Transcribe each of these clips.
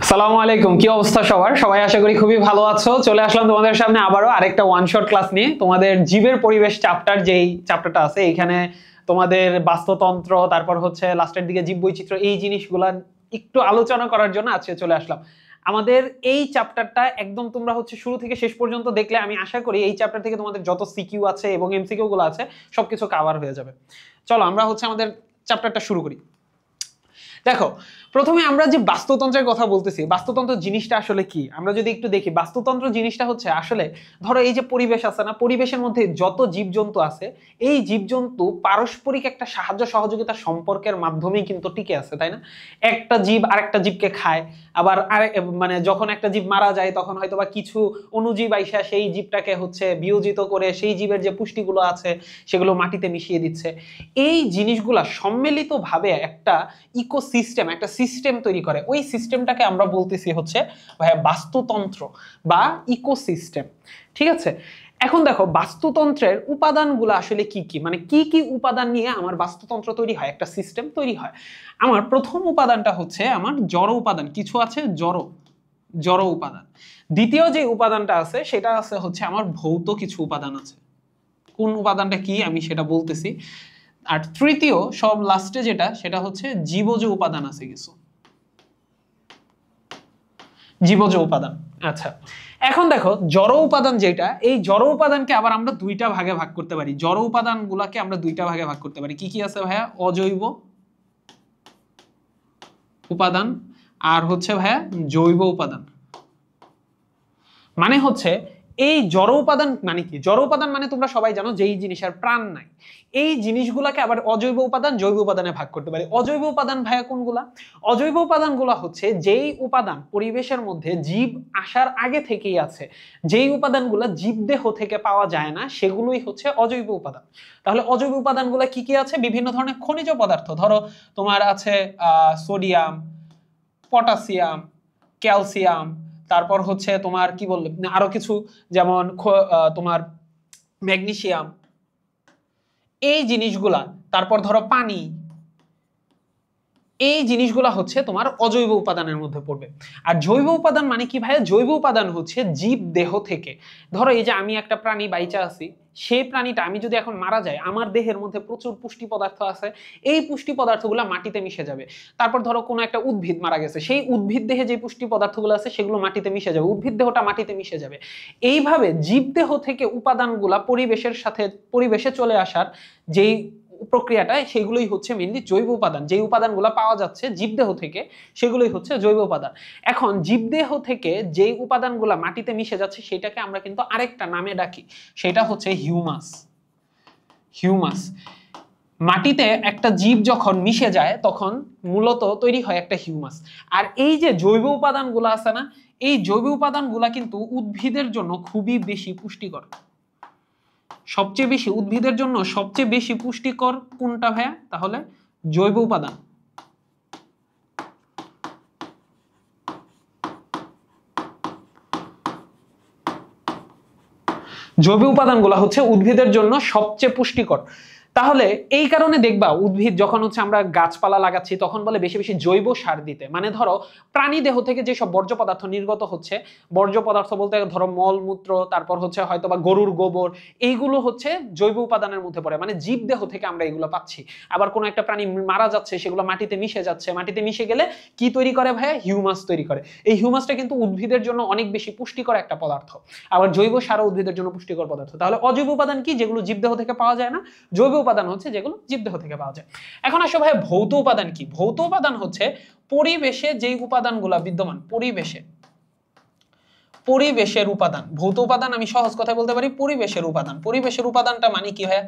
আসসালামু আলাইকুম, কি অবস্থা সবার? সবাই আশা করি খুবই ভালো আছো। চলে আসলাম তোমাদের সামনে আবারও আরেকটা ওয়ান শট ক্লাস নিয়ে। তোমাদের জীবের পরিবেশ চ্যাপ্টার, যেই চ্যাপ্টারটা আছে এখানে তোমাদের বাস্তুতন্ত্র, তারপর হচ্ছে লাস্টের দিকে জীব বৈচিত্র্য, এই জিনিসগুলা একটু আলোচনা করার জন্য আজকে চলে আসলাম। আমাদের এই চ্যাপ্টারটা একদম তোমরা হচ্ছে শুরু থেকে শেষ পর্যন্ত দেখলে আমি আশা করি এই চ্যাপ্টার থেকে তোমাদের যত সিকিউ আছে এবং এমসিকিউ গুলো আছে সবকিছু কভার হয়ে যাবে। চলো আমরা হচ্ছে আমাদের চ্যাপ্টারটা শুরু করি। দেখো, প্রথমে আমরা যে বাস্তুতন্ত্রের কথা বলতেছি, বাস্তুতন্ত্র জিনিসটা আসলে কি আমরা যদি একটু দেখি, বাস্তুতন্ত্র জিনিসটা হচ্ছে আসলে ধরো এই যে পরিবেশ আছে না, পরিবেশের মধ্যে যত জীবজন্তু আছে এই জীবজন্তু পারস্পরিক একটা সাহায্য সহযোগিতার সম্পর্কের মাধ্যমেই কিন্তু টিকে আছে, তাই না? একটা জীব আরেকটা জীবকে খায়, আবার মানে যখন একটা জীব মারা যায় তখন হয়তো বা কিছু অণুজীব আইসা সেই জীবটাকে হচ্ছে বিয়োজিত করে সেই জীবের যে পুষ্টিগুলো আছে সেগুলো মাটিতে মিশিয়ে দিচ্ছে। এই জিনিসগুলা সম্মিলিতভাবে একটা ইকোসিস্টেম, একটা সিস্টেম তৈরি করে। ওই সিস্টেমটাকে আমরা বলতেছি হচ্ছে বাস্তুতন্ত্র বা ইকোসিস্টেম। ঠিক আছে, এখন দেখো বাস্তুতন্ত্রের উপাদানগুলো আসলে কি কি, মানে কি কি উপাদান নিয়ে আমার বাস্তুতন্ত্র তৈরি হয়, একটা সিস্টেম তৈরি হয়। আমার প্রথম উপাদানটা হচ্ছে আমার জড় উপাদান, কিছু আছে জড় উপাদান। দ্বিতীয় যে উপাদানটা আছে সেটা আছে হচ্ছে আমার ভৌত কিছু উপাদান আছে। কোন উপাদানটা কি আমি সেটা বলতেছি। আর তৃতীয় সব লাস্টে যেটা, সেটা হচ্ছে জীবজ উপাদান আছে কিছু, জীবজ উপাদান। আচ্ছা, এখন দেখো জড় উপাদান যেটা, এই জড় উপাদানকে আবার আমরা দুইটা ভাগে ভাগ করতে পারি। জড় উপাদান গুলাকে আমরা দুইটা ভাগে ভাগ করতে পারি। কি কি আছে ভাইয়া? অজৈব উপাদান আর হচ্ছে ভাইয়া জৈব উপাদান। মানে হচ্ছে এই জড় উপাদান মানে কি? জড় উপাদান মানে তোমরা সবাই জানো যেই জিনিসের প্রাণ নাই। এই জিনিসগুলোকে আবার অজৈব উপাদান জৈব উপাদানে ভাগ করতে পারি। অজৈব উপাদান ভাইয়া কোনগুলা? অজৈব উপাদানগুলো হচ্ছে যেই উপাদান পরিবেশের মধ্যে জীব আসার আগে থেকেই আছে, যেই উপাদানগুলো জীব দেহ থেকে পাওয়া যায় না সেগুলোই হচ্ছে অজৈব উপাদান। তাহলে অজৈব উপাদানগুলো কি কি আছে? বিভিন্ন ধরনের খনিজ পদার্থ, ধরো তোমার আছে সোডিয়াম, পটাশিয়াম, ক্যালসিয়াম, তারপর হচ্ছে তোমার কি বললে আরো কিছু, যেমন তোমার ম্যাগনেসিয়াম, এই জিনিসগুলা, তারপর ধরো পানি, এই জিনিসগুলা হচ্ছে তোমার অজৈব উপাদানের মধ্যে পড়বে। আর জৈব উপাদান মানে কি ভাইয়া? জৈব উপাদান হচ্ছে জীব দেহ থেকে, ধরো এই যে আমি একটা প্রাণী বাইচা আছি, সেই প্রাণীটা আমি যদি এখন মারা যায়, আমার দেহের মধ্যে প্রচুর পুষ্টি পদার্থ আছে, এই পুষ্টি পদার্থগুলো মাটিতে মিশে যাবে। তারপর ধরো কোনো একটা উদ্ভিদ মারা গেছে, সেই উদ্ভিদ দেহে যে পুষ্টি পদার্থগুলো আছে সেগুলো মাটিতে মিশে যাবে, উদ্ভিদ দেহটা মাটিতে মিশে যাবে। এইভাবে জীব দেহ থেকে উপাদানগুলা পরিবেশের সাথে পরিবেশে চলে আসার যেই প্রক্রিয়াটা, সেগুলোই হচ্ছে মেইনলি জৈব উপাদান। যেই উপাদানগুলো পাওয়া যাচ্ছে জীবদেহ থেকে সেগুলোই হচ্ছে জৈব উপাদান। এখন জীবদেহ থেকে যেই উপাদানগুলো মাটিতে মিশে যাচ্ছে সেটাকে আমরা কিন্তু আরেকটা নামে ডাকি, সেটা হচ্ছে হিউমাস। হিউমাস মাটিতে একটা জীব যখন মিশে যায় তখন মূলত তৈরি হয় একটা হিউমাস। আর এই যে জৈব উপাদানগুলো আছে না, এই জৈব উপাদানগুলো কিন্তু উদ্ভিদের জন্য খুবই বেশি পুষ্টিকর। সবচেয়ে বেশি উদ্ভিদের জন্য সবচেয়ে বেশি পুষ্টিকর কোনটা ভাইয়া? তাহলে জৈব উপাদান। জৈব উপাদানগুলো হচ্ছে উদ্ভিদের জন্য সবচেয়ে পুষ্টিকর। তাহলে এই কারণে দেখবা উদ্ভিদ যখন হচ্ছে আমরা গাছপালা লাগাচ্ছি তখন বলে বেশি বেশি জৈব সার দিতে। মানে ধরো প্রাণী দেহ থেকে যেসব বর্জ্য পদার্থ নির্গত হচ্ছে, বর্জ্য পদার্থ বলতে ধরো মলমূত্র, তারপর হচ্ছে হয়তো বা গরুর গোবর, এইগুলো হচ্ছে জৈব উপাদানের মধ্যে পড়ে, মানে জীব দেহ থেকে আমরা এগুলো পাচ্ছি। আবার কোনো একটা প্রাণী মারা যাচ্ছে, সেগুলো মাটিতে মিশে যাচ্ছে, মাটিতে মিশে গেলে কি তৈরি করে ভাইয়া? হিউমাস তৈরি করে। এই হিউমাসটা কিন্তু উদ্ভিদের জন্য অনেক বেশি পুষ্টিকর একটা পদার্থ। আবার জৈব সারও উদ্ভিদের জন্য পুষ্টিকর পদার্থ। তাহলে অজৈব উপাদান কি? যেগুলো জীবদেহ থেকে পাওয়া যায় না। জৈব উপাদান হচ্ছে যেগুলো জীবদেহ থেকে পাওয়া যায়। এখন আসো ভাই ভৌত উপাদান কি? ভৌত উপাদান হচ্ছে পরিবেশে যেই উপাদানগুলো বিদ্যমান, পরিবেশের উপাদান। ভৌত উপাদান আমি সহজ কথায় বলতে পারি পরিবেশের উপাদান। পরিবেশের উপাদানটা মানে কি ভাইয়া?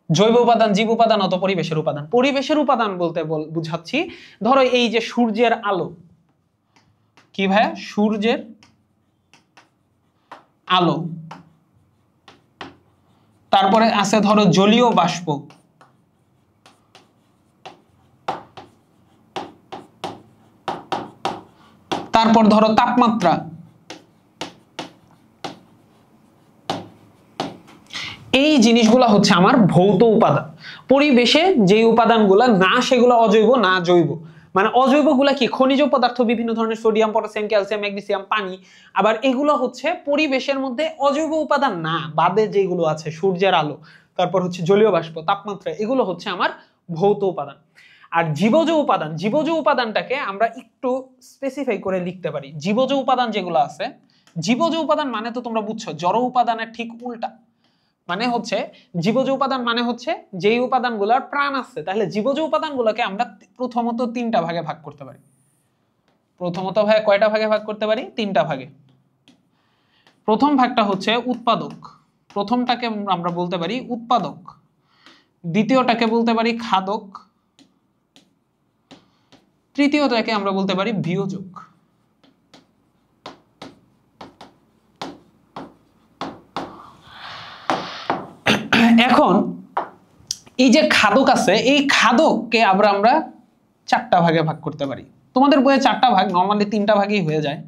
জৈব উপাদান, জীব উপাদান, অত পরিবেশের উপাদান। পরিবেশের উপাদান বলতে বুঝাচ্ছি ধরো এই যে সূর্যের আলো, কি ভাইয়া? সূর্যের আলো। তারপরে আছে ধরো জলীয় বাষ্প, তারপর ধরো তাপমাত্রা। এই জিনিসগুলো হচ্ছে আমার ভৌত উপাদান। পরিবেশে যে উপাদানগুলো না সেগুলো অজৈব না জৈব, মানে অজৈবগুলা কি খনিজ পদার্থ, বিভিন্ন ধরনের সোডিয়াম, পটাশিয়াম, ক্যালসিয়াম, ম্যাগনেসিয়াম, পানি। আবার এগুলো হচ্ছে পরিবেশের মধ্যে অজৈব উপাদান না, বাদে যেগুলো আছে সূর্যের আলো, তারপর হচ্ছে জলীয় বাষ্প, তাপমাত্রা, এগুলো হচ্ছে আমার ভৌত উপাদান। আর জীবজ উপাদান, জীবজ উপাদানটাকে আমরা একটু স্পেসিফাই করে লিখতে পারি। জীবজ উপাদান যেগুলো আছে, জীবজ উপাদান মানে তো তোমরা বুঝছো জড় উপাদানের ঠিক উল্টা। মানে হচ্ছে জীবজ উপাদান মানে হচ্ছে যেই উপাদানগুলোর প্রাণ আছে। তাহলে জীবজ উপাদানগুলোকে আমরা প্রথমত তিনটা ভাগে ভাগ করতে পারি। প্রথমত ভাই কয়টা ভাগে ভাগ করতে পারি? তিনটা ভাগে। প্রথম ভাগটা হচ্ছে উৎপাদক, প্রথমটাকে আমরা বলতে পারি উৎপাদক, দ্বিতীয়টাকে বলতে পারি খাদক, তৃতীয়টাকে আমরা বলতে পারি বিয়োজক। এখন এই যে খাদক আছে, এই খাদককে আমরা চারটা ভাগে ভাগ করতে পারি। তোমাদের বইয়ে চারটা ভাগ, নরমালি তিনটা ভাগেই হয়ে যায়।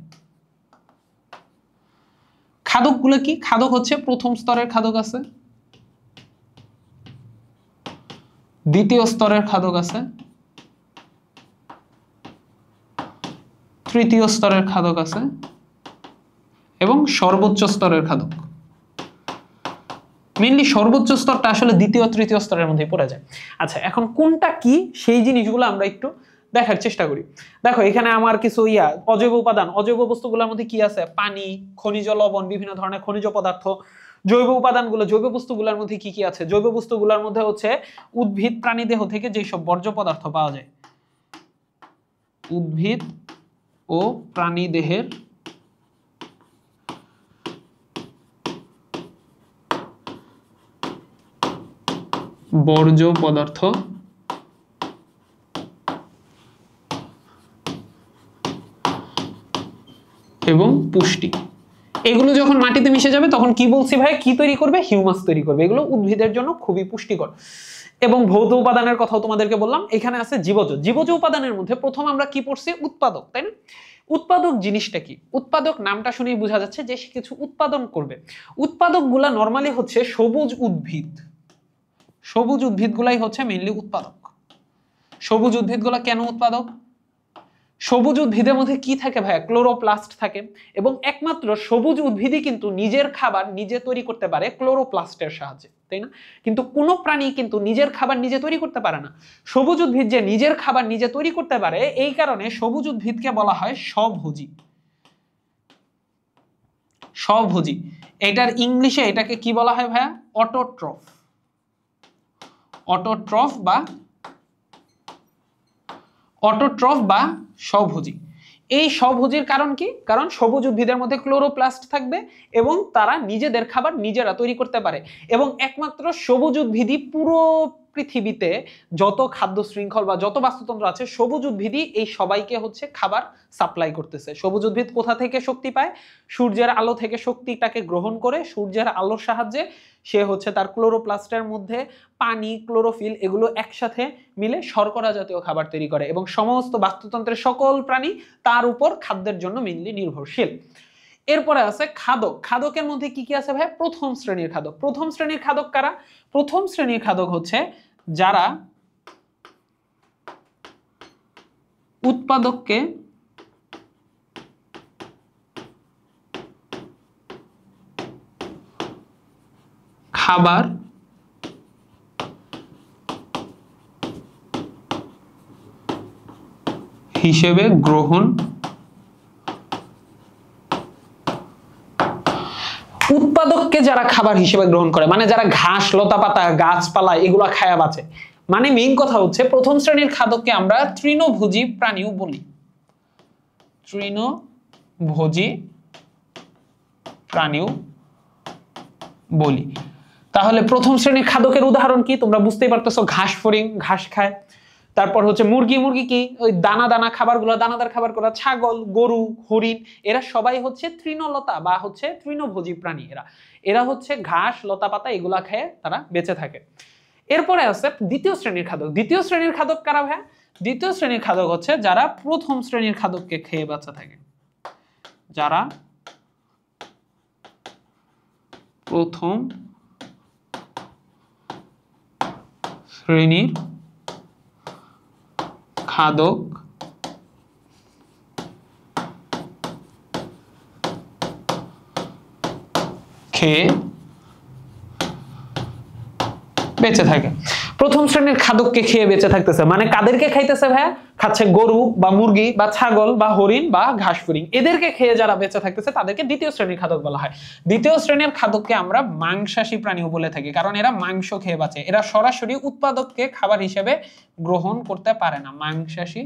খাদকগুলো কি? খাদক হচ্ছে প্রথম স্তরের খাদক আছে, দ্বিতীয় স্তরের খাদক আছে, তৃতীয় স্তরের খাদক আছে এবং সর্বোচ্চ স্তরের খাদক। মেইনলি সর্বোচ্চ স্তরটা আসলে দ্বিতীয় তৃতীয় স্তরের মধ্যে পড়ে যায়। আচ্ছা, এখন কোনটা কি সেই জিনিসগুলো আমরা একটু দেখার চেষ্টা করি। দেখো এখানে আমার কিছু অজৈব উপাদান, অজৈব বস্তুগুলোর মধ্যে কি আছে? পানি, খনিজ লবণ, বিভিন্ন ধরনের খনিজ পদার্থ। জৈব উপাদানগুলো, জৈব বস্তুগুলোর মধ্যে কি কি আছে? জৈব বস্তুগুলোর মধ্যে হচ্ছে উদ্ভিদ প্রাণী দেহ থেকে যেসব বর্জ্য পদার্থ পাওয়া যায়, উদ্ভিদ ও প্রাণী দেহের বর্জ্য পদার্থ এবং পুষ্টি, এগুলো যখন মাটিতে মিশে যাবে তখন কি বলছি ভাই? কি তৈরি করবে? হিউমাস তৈরি করবে। এগুলো উদ্ভিদের জন্য খুবই পুষ্টিকর। এবং ভৌত উপাদানের কথাও তোমাদেরকে বললাম। এখানে আছে জীবজ। জীবজ উপাদানের মধ্যে প্রথম আমরা কি পড়ছি? উৎপাদক, তাই না? উৎপাদক জিনিসটা কি? উৎপাদক নামটা শুনেই বোঝা যাচ্ছে যে সে কিছু উৎপাদন করবে। উৎপাদকগুলা নরমালি হচ্ছে সবুজ উদ্ভিদ। সবুজ উদ্ভিদগুলাই হচ্ছে মেইনলি উৎপাদক। সবুজ উদ্ভিদগুলা কেন উৎপাদক? সবুজ উদ্ভিদের মধ্যে কি থাকে ভাইয়া? ক্লোরোপ্লাস্ট থাকে। এবং একমাত্র সবুজ উদ্ভিদই কিন্তু নিজের খাবার নিজে তৈরি করতে পারে ক্লোরোপ্লাস্টের সাহায্যে, তাই না? কিন্তু কোনো প্রাণী কিন্তু নিজের খাবার নিজে তৈরি করতে পারে না। সবুজ উদ্ভিদ যে নিজের খাবার নিজে তৈরি করতে পারে, এই কারণে সবুজ উদ্ভিদকে বলা হয় স্বভোজী। স্বভোজী, এটার ইংলিশে এটাকে কি বলা হয় ভাইয়া? অটোট্রফ। অটোট্রফ বা স্বভোজী। এই স্বভোজীর কারণ কি? কারণ সবুজ উদ্ভিদের মধ্যে ক্লোরোপ্লাস্ট থাকবে এবং তারা নিজেদের খাবার নিজেরা তৈরি করতে পারে। এবং একমাত্র সবুজ উদ্ভিদই পুরো পৃথিবীতে যত খাদ্য শৃঙ্খল বা যত বাস্তুতন্ত্র আছে, সবুজ উদ্ভিদই এই সবাইকে হচ্ছে খাবার সাপ্লাই করতেছে। সবুজ উদ্ভিদ কোথা থেকে শক্তি পায়? সূর্যের আলো থেকে শক্তিটাকে গ্রহণ করে সূর্যের আলোর সাহায্যে সে হচ্ছে তার ক্লোরোপ্লাস্টের মধ্যে পানি, ক্লোরোফিল এগুলো একসাথে মিলে শর্করা জাতীয় খাবার তৈরি করে। এবং সমস্ত বাস্তুতন্ত্রের সকল প্রাণী তার উপর খাদ্যের জন্য মেইনলি নির্ভরশীল। এরপরে আছে খাদক। খাদকের মধ্যে কি কি আছে ভাই? প্রথম শ্রেণীর খাদক। প্রথম শ্রেণীর খাদক কারা? প্রথম শ্রেণীর খাদক হচ্ছে যারা উৎপাদককে খাবার হিসেবে গ্রহণ, উৎপাদককে যারা খাবার হিসেবে গ্রহণ করে, মানে যারা ঘাস, লতা পাতা, গাছপালা এগুলা খায়া বাঁচে। মানে মেইন কথা হচ্ছে প্রথম শ্রেণীর খাদককে আমরা তৃণভোজী প্রাণীও বলি। তৃণভোজী প্রাণীও বলি। তাহলে প্রথম শ্রেণীর খাদকের উদাহরণ কি? তোমরা বুঝতেই পারতেছো, ঘাস ফড়িং ঘাস খায়। তারপর হচ্ছে মুরগি, মুরগি কি? ওই দানা দানা খাবারগুলো, দানাদার খাবার গুলো। ছাগল, গরু, হরিণ, এরা সবাই হচ্ছে তৃণলতা বা হচ্ছে তৃণভোজী প্রাণী। এরা হচ্ছে ঘাস, লতা পাতা এগুলা খেয়ে তারা বেঁচে থাকে। এরপরে আছে দ্বিতীয় শ্রেণীর খাদক। দ্বিতীয় শ্রেণীর খাদক কারা ভাই? দ্বিতীয় শ্রেণীর খাদক হচ্ছে যারা প্রথম শ্রেণীর খাদককে খেয়ে বাঁচা থাকে। যারা প্রথম শ্রেণীর খাদক খেয়ে বেঁচে থাকে। প্রথম শ্রেণীর খাদককে খেয়ে বেঁচে থাকতেছে, মানে কাদেরকে খাইতেছে ভাইয়া? খাচ্ছে গরু বা মুরগি বা ছাগল বা হরিণ বা ঘাস ফড়িং, এদেরকে খেয়ে যারা বেঁচে থাকতেছে তাদেরকে দ্বিতীয় শ্রেণীর খাদক বলা হয়। দ্বিতীয় শ্রেণীর খাদককে আমরা মাংসাশী প্রাণীও বলে থাকি, কারণ এরা মাংস খেয়ে বাঁচে। এরা সরাসরি উৎপাদককে খাবার হিসেবে গ্রহণ করতে পারে না, মাংসাশী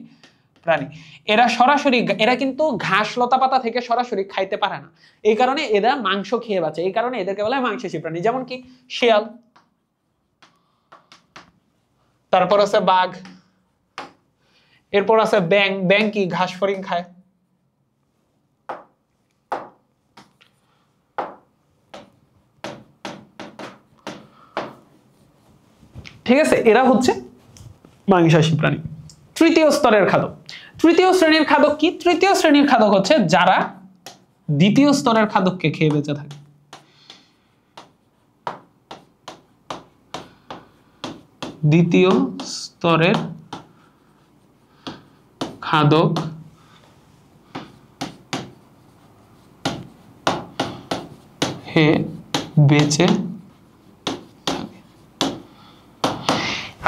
প্রাণী। এরা সরাসরি, এরা কিন্তু ঘাস লতা পাতা থেকে সরাসরি খাইতে পারে না, এই কারণে এরা মাংস খেয়ে বাঁচে, এই কারণে এদেরকে বলা হয় মাংসাশী প্রাণী। যেমন কি শিয়াল, তারপর আছে বাঘ, এরপর আছে ব্যাং। ব্যাং কি? ঘাস ফড়িং খায়। ঠিক আছে, এরা হচ্ছে মাংসাশী প্রাণী। তৃতীয় স্তরের খাদক। তৃতীয় শ্রেণীর খাদক কি? তৃতীয় শ্রেণীর খাদক হচ্ছে যারা দ্বিতীয় স্তরের খাদককে খেয়ে বেঁচে থাকে। দ্বিতীয় স্তরের খাদক খেয়ে বেঁচে।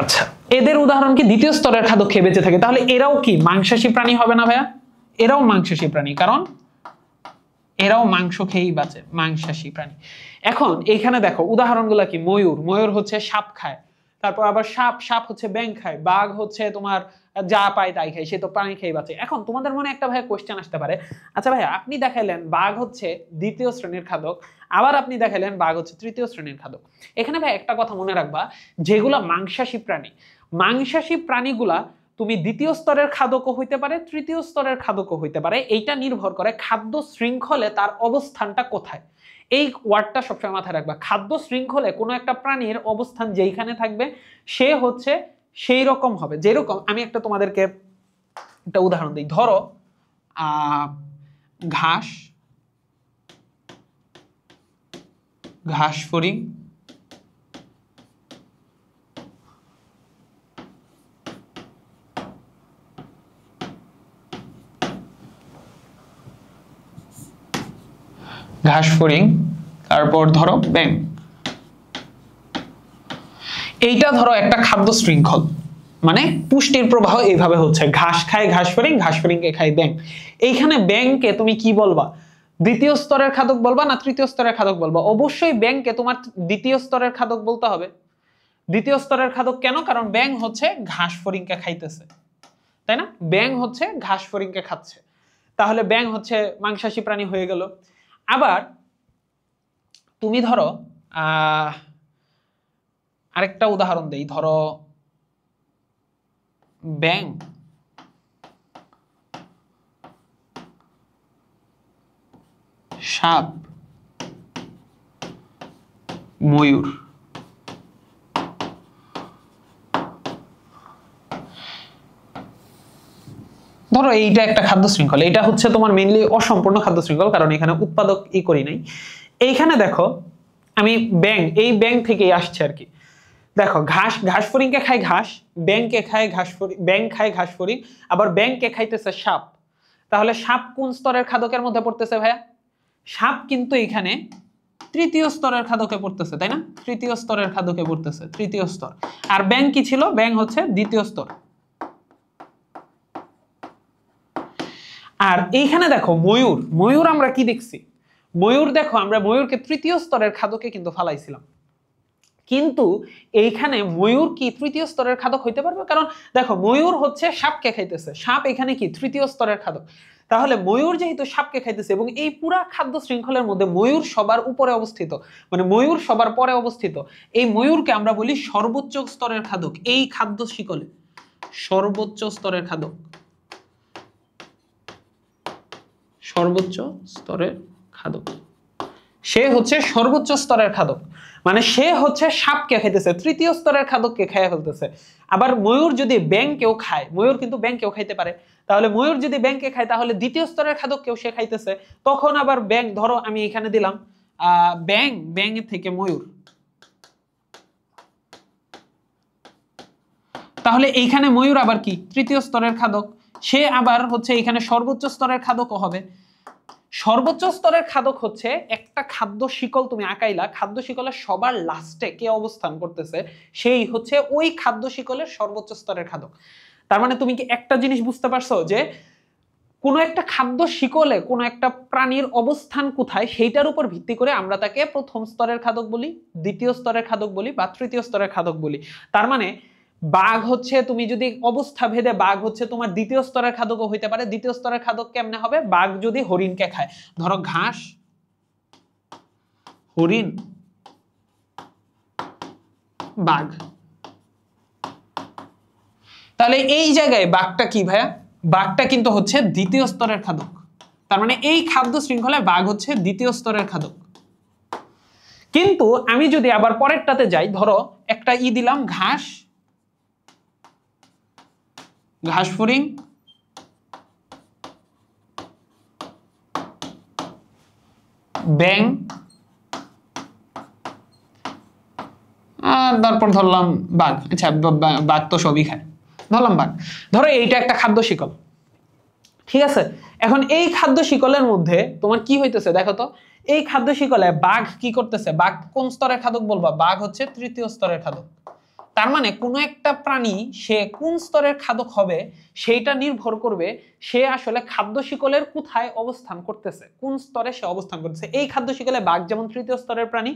আচ্ছা, এদের উদাহরণ কি? দ্বিতীয় স্তরের খাদক খেয়ে বেঁচে থাকে। তাহলে এরাও কি মাংসাশী প্রাণী হবে না ভাইয়া? এরাও মাংসাশী প্রাণী, কারণ এরাও মাংস খেয়েই বাঁচে, মাংসাশী প্রাণী। এখন এইখানে দেখো উদাহরণগুলো কি? ময়ূর, ময়ূর হচ্ছে সাপ খায়। তারপর আবার সাপ, সাপ হচ্ছে ব্যাঙ খায়। বাঘ হচ্ছে তোমার যা পায় তাই খায়, সে তো প্রাণী খেয়ে বাঁচে। এখন তোমাদের মনে একটা ভাইয়া কোশ্চেন আসতে পারে, আচ্ছা ভাইয়া আপনি দেখাইলেন বাঘ হচ্ছে দ্বিতীয় শ্রেণীর খাদক, আবার আপনি দেখাইলেন বাঘ হচ্ছে তৃতীয় শ্রেণীর খাদক। এখানে ভাই একটা কথা মনে রাখবা, যেগুলা মাংসাশী প্রাণী, মাংসাশী প্রাণীগুলা তুমি দ্বিতীয় স্তরের খাদকও হইতে পারে, তৃতীয় স্তরের খাদকও হইতে পারে। এইটা নির্ভর করে খাদ্য শৃঙ্খলে তার অবস্থানটা কোথায়। এই ওয়ার্ডটা সবসময় মাথায় রাখবা, খাদ্য শৃঙ্খলে কোনো একটা প্রাণীর অবস্থান যেইখানে থাকবে সে হচ্ছে সেই রকম হবে। যেরকম আমি একটা তোমাদেরকে একটা উদাহরণ দিই, ধরো ঘাস, ঘাস ফড়িং, ঘাস ফড়িং, তারপর ধরো ব্যাঙ। এইটা ধরো একটা খাদ্য শৃঙ্খল, মানে পুষ্টির প্রবাহ এইভাবে হচ্ছে, ঘাস খায় ঘাস ফড়িং, ঘাস ফড়িংকে খায় ব্যাঙ। এইখানে ব্যাঙকে তুমি কি বলবা? দ্বিতীয় স্তরের খাদক বলবা না তৃতীয় স্তরের খাদক বলবা? অবশ্যই ব্যাঙকে তোমার দ্বিতীয় স্তরের খাদক বলতে হবে। দ্বিতীয় স্তরের খাদক কেন? কারণ ব্যাঙ হচ্ছে ঘাস ফড়িংকে খাইতেছে, তাই না? ব্যাঙ হচ্ছে ঘাস ফড়িংকে খাচ্ছে, তাহলে ব্যাঙ হচ্ছে মাংসাশী প্রাণী হয়ে গেল। আবার তুমি ধরো আরেকটা উদাহরণ দেই, ধরো ব্যাঙ, সাপ, ময়ূর। ধরো এইটা একটা খাদ্য শৃঙ্খল, এটা হচ্ছে তোমার মেইনলি অসম্পূর্ণ খাদ্য শৃঙ্খল, কারণ এখানে উৎপাদক করি নাই। এইখানে দেখো আমি ব্যাঙ, এই ব্যাঙ থেকেই আসছে আর কি। দেখো ঘাস, ঘাস ফড়িংকে খায় ঘাস, ব্যাঙকে খায় ঘাস ফড়িং, ব্যাঙ খায় ঘাস ফড়িং, আবার ব্যাঙকে খাইতেছে সাপ। তাহলে সাপ কোন স্তরের খাদকের মধ্যে পড়তেছে ভাইয়া? সাপ কিন্তু এখানে তৃতীয় স্তরের খাদকে পড়তেছে, তাই না? তৃতীয় স্তরের খাদকে পড়তেছে, তৃতীয় স্তর। আর ব্যাঙ কি ছিল? ব্যাঙ হচ্ছে দ্বিতীয় স্তর। আর এইখানে দেখো ময়ূর, ময়ূর আমরা কি দেখছি? ময়ূর দেখো, আমরা ময়ূরকে তৃতীয় স্তরের খাদকে কিন্তু ফালাইছিলাম, কিন্তু এইখানে ময়ূর কি তৃতীয় স্তরের খাদক হইতে পারবে? কারণ দেখো ময়ূর হচ্ছে সাপকে খাইতেছে, সাপ এখানে কি তৃতীয় স্তরের খাদক। তাহলে ময়ূর যেহেতু সাপকে খাইতেছে এবং এই পুরা খাদ্য শৃঙ্খলের মধ্যে ময়ূর সবার উপরে অবস্থিত, মানে ময়ূর সবার পরে অবস্থিত, এই ময়ূরকে আমরা বলি সর্বোচ্চ স্তরের খাদক। এই খাদ্য শিকলে সর্বোচ্চ স্তরের খাদক, সর্বোচ্চ স্তরের খাদক, সে হচ্ছে সর্বোচ্চ স্তরের খাদক, মানে সে হচ্ছে সাপকে খাইতেছে, তৃতীয় স্তরের খাদককে খেয়ে ফেলতেছে। আবার ময়ূর যদি ব্যাঙকেও খায়, ময়ূর কিন্তু ব্যাঙকেও খাইতে পারে, তাহলে ময়ূর যদি ব্যাঙকে খায় তাহলে দ্বিতীয় স্তরের খাদককেও সে খাইতেছে। তখন আবার ব্যাঙ, ধরো আমি এখানে দিলাম ব্যাঙ, ব্যাঙ থেকে ময়ূর, তাহলে এইখানে ময়ূর আবার কি তৃতীয় স্তরের খাদক, সে আবার হচ্ছে এখানে সর্বোচ্চ স্তরের খাদকও হবে। সর্বোচ্চ স্তরের খাদক হচ্ছে একটা খাদ্য শিকল তুমি আঁকাইলা, খাদ্য শিকলের সবার লাস্টে কে অবস্থান করতেছে সেই হচ্ছে ওই খাদ্য শিকলের সর্বোচ্চ স্তরের খাদক। তার মানে তুমি কি একটা জিনিস বুঝতে পারছো যে কোনো একটা খাদ্য শিকলে কোনো একটা প্রাণীর অবস্থান কোথায় সেইটার উপর ভিত্তি করে আমরা তাকে প্রথম স্তরের খাদক বলি, দ্বিতীয় স্তরের খাদক বলি বা তৃতীয় স্তরের খাদক বলি। তার মানে বাঘ হচ্ছে, তুমি যদি অবস্থা ভেদে বাঘ হচ্ছে তোমার দ্বিতীয় স্তরের খাদকও হইতে পারে। দ্বিতীয় স্তরের খাদক কেমনে হবে? বাঘ যদি হরিণকে খায়, ধরো ঘাস, হরিণ, বাঘ, তাহলে এই জায়গায় বাঘটা কি ভাইয়া? বাঘটা কিন্তু হচ্ছে দ্বিতীয় স্তরের খাদক। তার মানে এই খাদ্য শৃঙ্খলায় বাঘ হচ্ছে দ্বিতীয় স্তরের খাদক। কিন্তু আমি যদি আবার পরেরটাতে যাই, ধরো একটা দিলাম ঘাস, ঘাস ফড়িং, ব্যাং, আর তারপর ধরলাম বাঘ। আচ্ছা বাঘ তো সবই খায়, ধরলাম বাঘ। ধরো এইটা একটা খাদ্য শিকল, ঠিক আছে? এখন এই খাদ্য শিকলের মধ্যে তোমার কি হইতেছে দেখো তো, এই খাদ্য শিকলে বাঘ কি করতেছে? বাঘ কোন স্তরের খাদক বলবা? বাঘ হচ্ছে তৃতীয় স্তরের খাদক। তার মানে কোনো একটা প্রাণী সে কোন স্তরের খাদক হবে সেইটা নির্ভর করবে সে আসলে খাদ্য শিকলের কোথায় অবস্থান করতেছে, কোন স্তরে সে অবস্থান করতেছে। এই খাদ্য শিকলে বাঘ যেমন তৃতীয় স্তরের প্রাণী,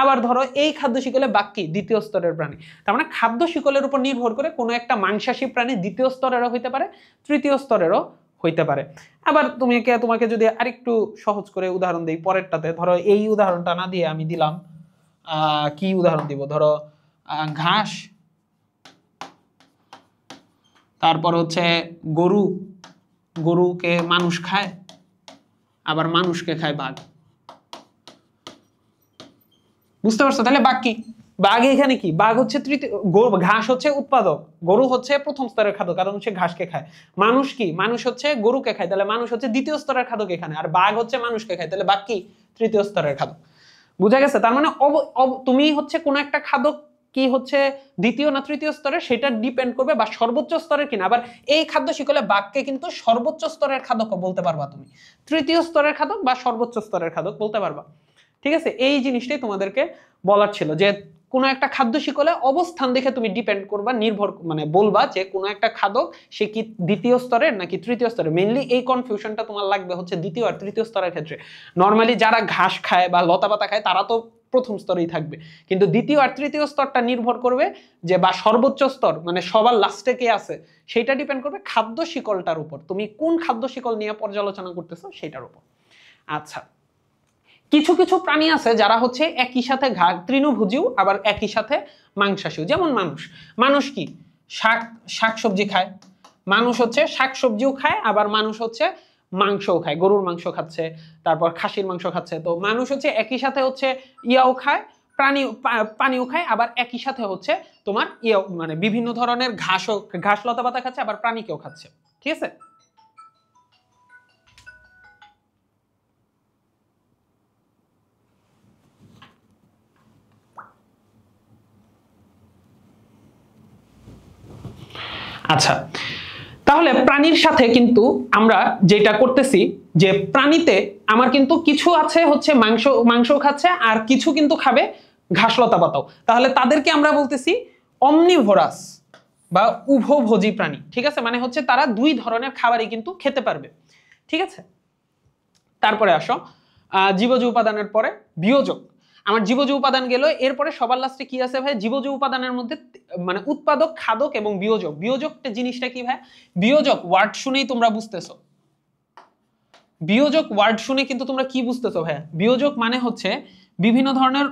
আবার ধরো এই খাদ্য শিকলে বাঘ কি দ্বিতীয় স্তরের প্রাণী। তার মানে খাদ্য শিকলের উপর নির্ভর করে কোনো একটা মাংসাশী প্রাণী দ্বিতীয় স্তরেরও হইতে পারে, তৃতীয় স্তরেরও হইতে পারে। আবার তোমাকে যদি আরেকটু সহজ করে উদাহরণ দিই পরেরটাতে, ধরো এই উদাহরণটা না দিয়ে আমি দিলাম কি উদাহরণ দিব, ধরো ঘাস, তারপর হচ্ছে গরু, গরুকে মানুষ খায়, আবার মানুষকে খায় বাঘ। বুঝতে পারছো? তাহলে বাঘ কি? বাঘ এখানে কি? বাঘ হচ্ছে তৃতীয়, ঘাস হচ্ছে উৎপাদক, গরু হচ্ছে প্রথম স্তরের খাদ্য কারণ সে ঘাসকে খায়। মানুষ কি? মানুষ হচ্ছে গরুকে খায়, তাহলে মানুষ হচ্ছে দ্বিতীয় স্তরের খাদ্য এখানে। আর বাঘ হচ্ছে মানুষকে খায়, তাহলে বাঘ কি? তৃতীয় স্তরের খাদ্য। বুঝা গেছে? তার মানে তুমি হচ্ছে কোন একটা খাদ্য কি হচ্ছে দ্বিতীয় না তৃতীয় স্তরে সেটা ডিপেন্ড করবে, বা সর্বোচ্চ স্তরের কিনা। আবার এই খাদ্য শিকলে বাঘকে কিন্তু সর্বোচ্চ স্তরের খাদক বলতে পারবা তুমি, তৃতীয় স্তরের খাদক বা সর্বোচ্চ স্তরের খাদক বলতে পারবা। ঠিক আছে? এই জিনিসটাই তোমাদেরকে বলার ছিল যে কোনো একটা খাদ্য শিকলে অবস্থান দেখে তুমি ডিপেন্ড করবা, নির্ভর মানে বলবা যে কোনো একটা খাদক সে কি দ্বিতীয় স্তরের নাকি তৃতীয় স্তরের। মেইনলি এই কনফিউশনটা তোমার লাগবে হচ্ছে দ্বিতীয় আর তৃতীয় স্তরের ক্ষেত্রে। নরমালি যারা ঘাস খায় বা লতা পাতা খায় তারা তো প্রথম স্তরেই থাকবে, কিন্তু দ্বিতীয় আর তৃতীয় স্তরটা নির্ভর করবে যে, বা সর্বোচ্চ স্তর মানে সবার লাস্টে কে আছে সেটা ডিপেন্ড করবে খাদ্য শিকলটার উপর, তুমি কোন খাদ্য শিকল নিয়ে পর্যালোচনা করতেছো সেটার উপর। আচ্ছা, কিছু কিছু প্রাণী আছে যারা হচ্ছে একই সাথে তৃণভোজীও আবার একই সাথে মাংসাশীও, যেমন মানুষ। মানুষ কি? শাকসবজি খায়। মানুষ হচ্ছে শাকসবজিও খায়, আবার মানুষ হচ্ছে মাংসও খায়, গরুর মাংস খাচ্ছে, তারপর খাসির মাংস খাচ্ছে। তো মানুষ হচ্ছে একই সাথে হচ্ছে ইয়াও খায়, পানিও খায়, আবার একই সাথে হচ্ছে তোমার ইয়াও মানে বিভিন্ন ধরনের ঘাস লতা পাতা খাচ্ছে, আবার প্রাণীকেও খাচ্ছে। ঠিক আছে? আচ্ছা, তাহলে প্রাণীর সাথে কিন্তু আমরা যেটা করতেছি যে প্রাণীতে আমার কিন্তু কিছু আছে হচ্ছে মাংস খাচ্ছে, আর কিছু কিন্তু খাবে ঘাসলতা পাতাও। তাহলে তাদেরকে আমরা বলতেছি অমনিভোরাস বা উভভোজী প্রাণী। ঠিক আছে? মানে হচ্ছে তারা দুই ধরনের খাবারই কিন্তু খেতে পারবে। ঠিক আছে? তারপরে আসো জীবজ উপাদানের পরে বিয়োজক। আমার জীবজ উপাদান গেল, এরপরে সবার লাস্টে কি আছে ভাই? জীবজ উপাদানের মধ্যে মানে উৎপাদক, খাদক এবং বিয়োজক। বিয়োজক জিনিসটা কি ভাই? বিয়োজক ওয়ার্ড শুনেই তোমরা বুঝতেছো, বিয়োজক ওয়ার্ড শুনে কিন্তু তোমরা কি বুঝতেছো ভাই? বিয়োজক মানে হচ্ছে বিভিন্ন ধরনের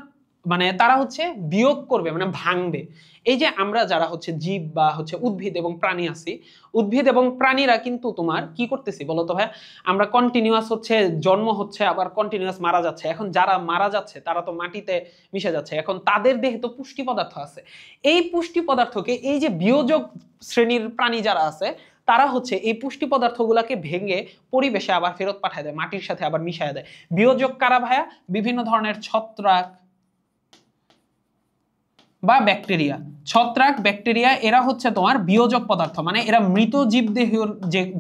মানে তারা হচ্ছে বিয়োগ করবে, মানে ভাঙবে। এই যে আমরা যারা হচ্ছে জীব বা হচ্ছে উদ্ভিদ এবং প্রাণী আছি, উদ্ভিদ এবং প্রাণীরা কিন্তু তোমার কি করতেছি বলতো ভাই? আমরা কন্টিনিউয়াস হচ্ছে জন্ম হচ্ছে, আবার কন্টিনিউয়াস মারা যাচ্ছে। এখন যারা মারা যাচ্ছে তারা তো মাটিতে মিশে যাচ্ছে, এখন তাদের দেহে তো পুষ্টি পদার্থ আছে। এই পুষ্টি পদার্থকে এই যে বিয়োজক শ্রেণীর প্রাণী যারা আছে তারা হচ্ছে এই পুষ্টি পদার্থগুলোকে ভেঙে পরিবেশে আবার ফেরত পাঠায় দেয়, মাটির সাথে আবার মিশায় দেয়। বিয়োজক কারা ভাইয়া? বিভিন্ন ধরনের ছত্রাক বা ব্যাকটেরিয়া। ছত্রাক, ব্যাকটেরিয়া এরা হচ্ছে তোমার বিয়োজক পদার্থ, মানে এরা মৃত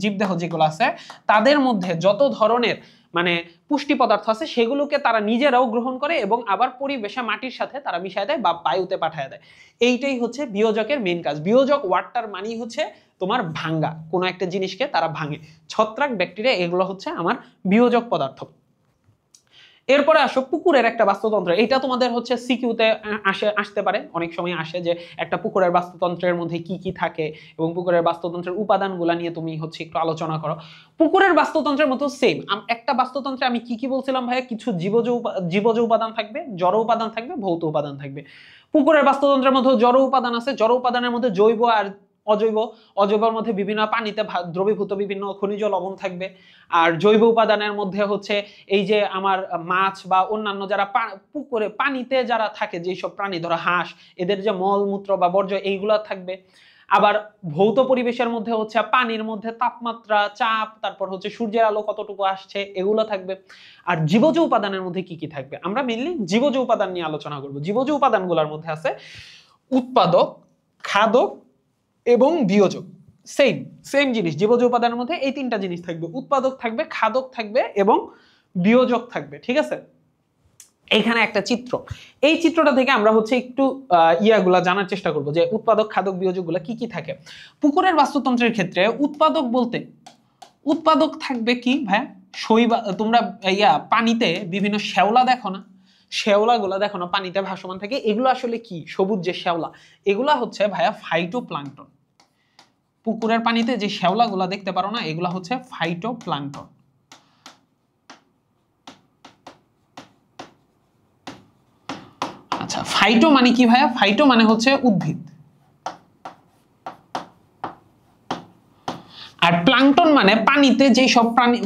জীবদেহ যেগুলো আছে তাদের মধ্যে যত ধরনের মানে পুষ্টি পদার্থ আছে সেগুলোকে তারা নিজেরাও গ্রহণ করে এবং আবার পরিবেশে মাটির সাথে তারা মিশায় দেয় বা বায়ুতে পাঠায় দেয়। এইটাই হচ্ছে বিয়োজকের মেইন কাজ। বিয়োজক ওয়ার্ডটার মানেই হচ্ছে তোমার ভাঙ্গা, কোনো একটা জিনিসকে তারা ভাঙে। ছত্রাক, ব্যাকটেরিয়া এগুলো হচ্ছে আমার বিয়োজক পদার্থ। এরপরে আসো পুকুরের একটা বাস্তুতন্ত্র। এটা তোমাদের হচ্ছে সিকিউতে আসতে পারে, অনেক সময় আসে যে একটা পুকুরের বাস্তুতন্ত্রের মধ্যে কি কি থাকে এবং পুকুরের বাস্তুতন্ত্রের উপাদানগুলো নিয়ে তুমি হচ্ছে একটু আলোচনা করো। পুকুরের বাস্তুতন্ত্রের মতো সেম একটা বাস্তুতন্ত্রে আমি কি কি বলছিলাম ভাইয়া, কিছু জীবজ উপাদান থাকবে, জড় উপাদান থাকবে, ভৌত উপাদান থাকবে। পুকুরের বাস্তুতন্ত্রের মধ্যে জড় উপাদান আছে, জড় উপাদানের মধ্যে জৈব আর অজৈব, অজৈবের মধ্যে বিভিন্ন পানিতে দ্রবীভূত বিভিন্ন খনিজ লবণ থাকবে। আর জৈব উপাদানের মধ্যে হচ্ছে এই যে আমার মাছ বা অন্যান্য যারা পুকুরে পানিতে যারা থাকে, যেসব প্রাণী, ধরো হাঁস, এদের যে মলমূত্র বা বর্জ্য এইগুলো থাকবে। আবার ভৌত পরিবেশের মধ্যে হচ্ছে পানির মধ্যে তাপমাত্রা, চাপ, তারপর হচ্ছে সূর্যের আলো কতটুকু আসছে, এগুলো থাকবে। আর জীবজ উপাদানের মধ্যে কি কি থাকবে, আমরা মেইনলি জীবজ উপাদান নিয়ে আলোচনা করব। জীবজ উপাদানগুলোর মধ্যে আছে উৎপাদক, খাদক এবং বিয়োজক। সেম সেম জিনিস, জীবজ উপাদানের মধ্যে এই তিনটা জিনিস থাকবে, উৎপাদক থাকবে, খাদক থাকবে এবং বিয়োজক থাকবে। ঠিক আছে, এইখানে একটা চিত্র, এই চিত্রটা থেকে আমরা হচ্ছে একটু ইয়াগুলা জানার চেষ্টা করব যে উৎপাদক, খাদক, বিয়োজকগুলা কি কি থাকে। পুকুরের বাস্তুতন্ত্রের ক্ষেত্রে উৎপাদক বলতে উৎপাদক থাকবে কি ভাই, তোমরা পানিতে বিভিন্ন শ্যাওলা দেখো না, শ্যাওলাগুলা দেখো না পানিতে ভাসমান থাকে, এগুলো আসলে কি, সবুজ যে শ্যাওলা, এগুলা হচ্ছে ভাইয়া ফাইটোপ্লাঙ্কটন। পুকুরের পানিতে যে শ্যাওলাগুলা দেখতে পারো না, এগুলা হচ্ছে ফাইটোপ্লাঙ্কটন। আচ্ছা, ফাইটো মানে কি ভাইয়া, ফাইটো মানে হচ্ছে উদ্ভিদ, আর প্লাঙ্কটন মানে পানিতে যে সব প্রাণী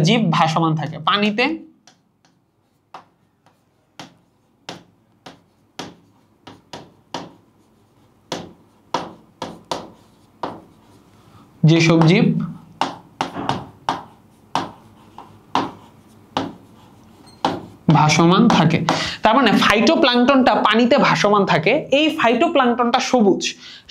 জীব ভাসমান থাকে, পানিতে যেসব জীব ভাসমান থাকে। তার মানে ফাইটোপ্লাঙ্কটনটা পানিতে ভাসমান থাকে। এই ফাইটোপ্লাঙ্কটনটা সবুজ,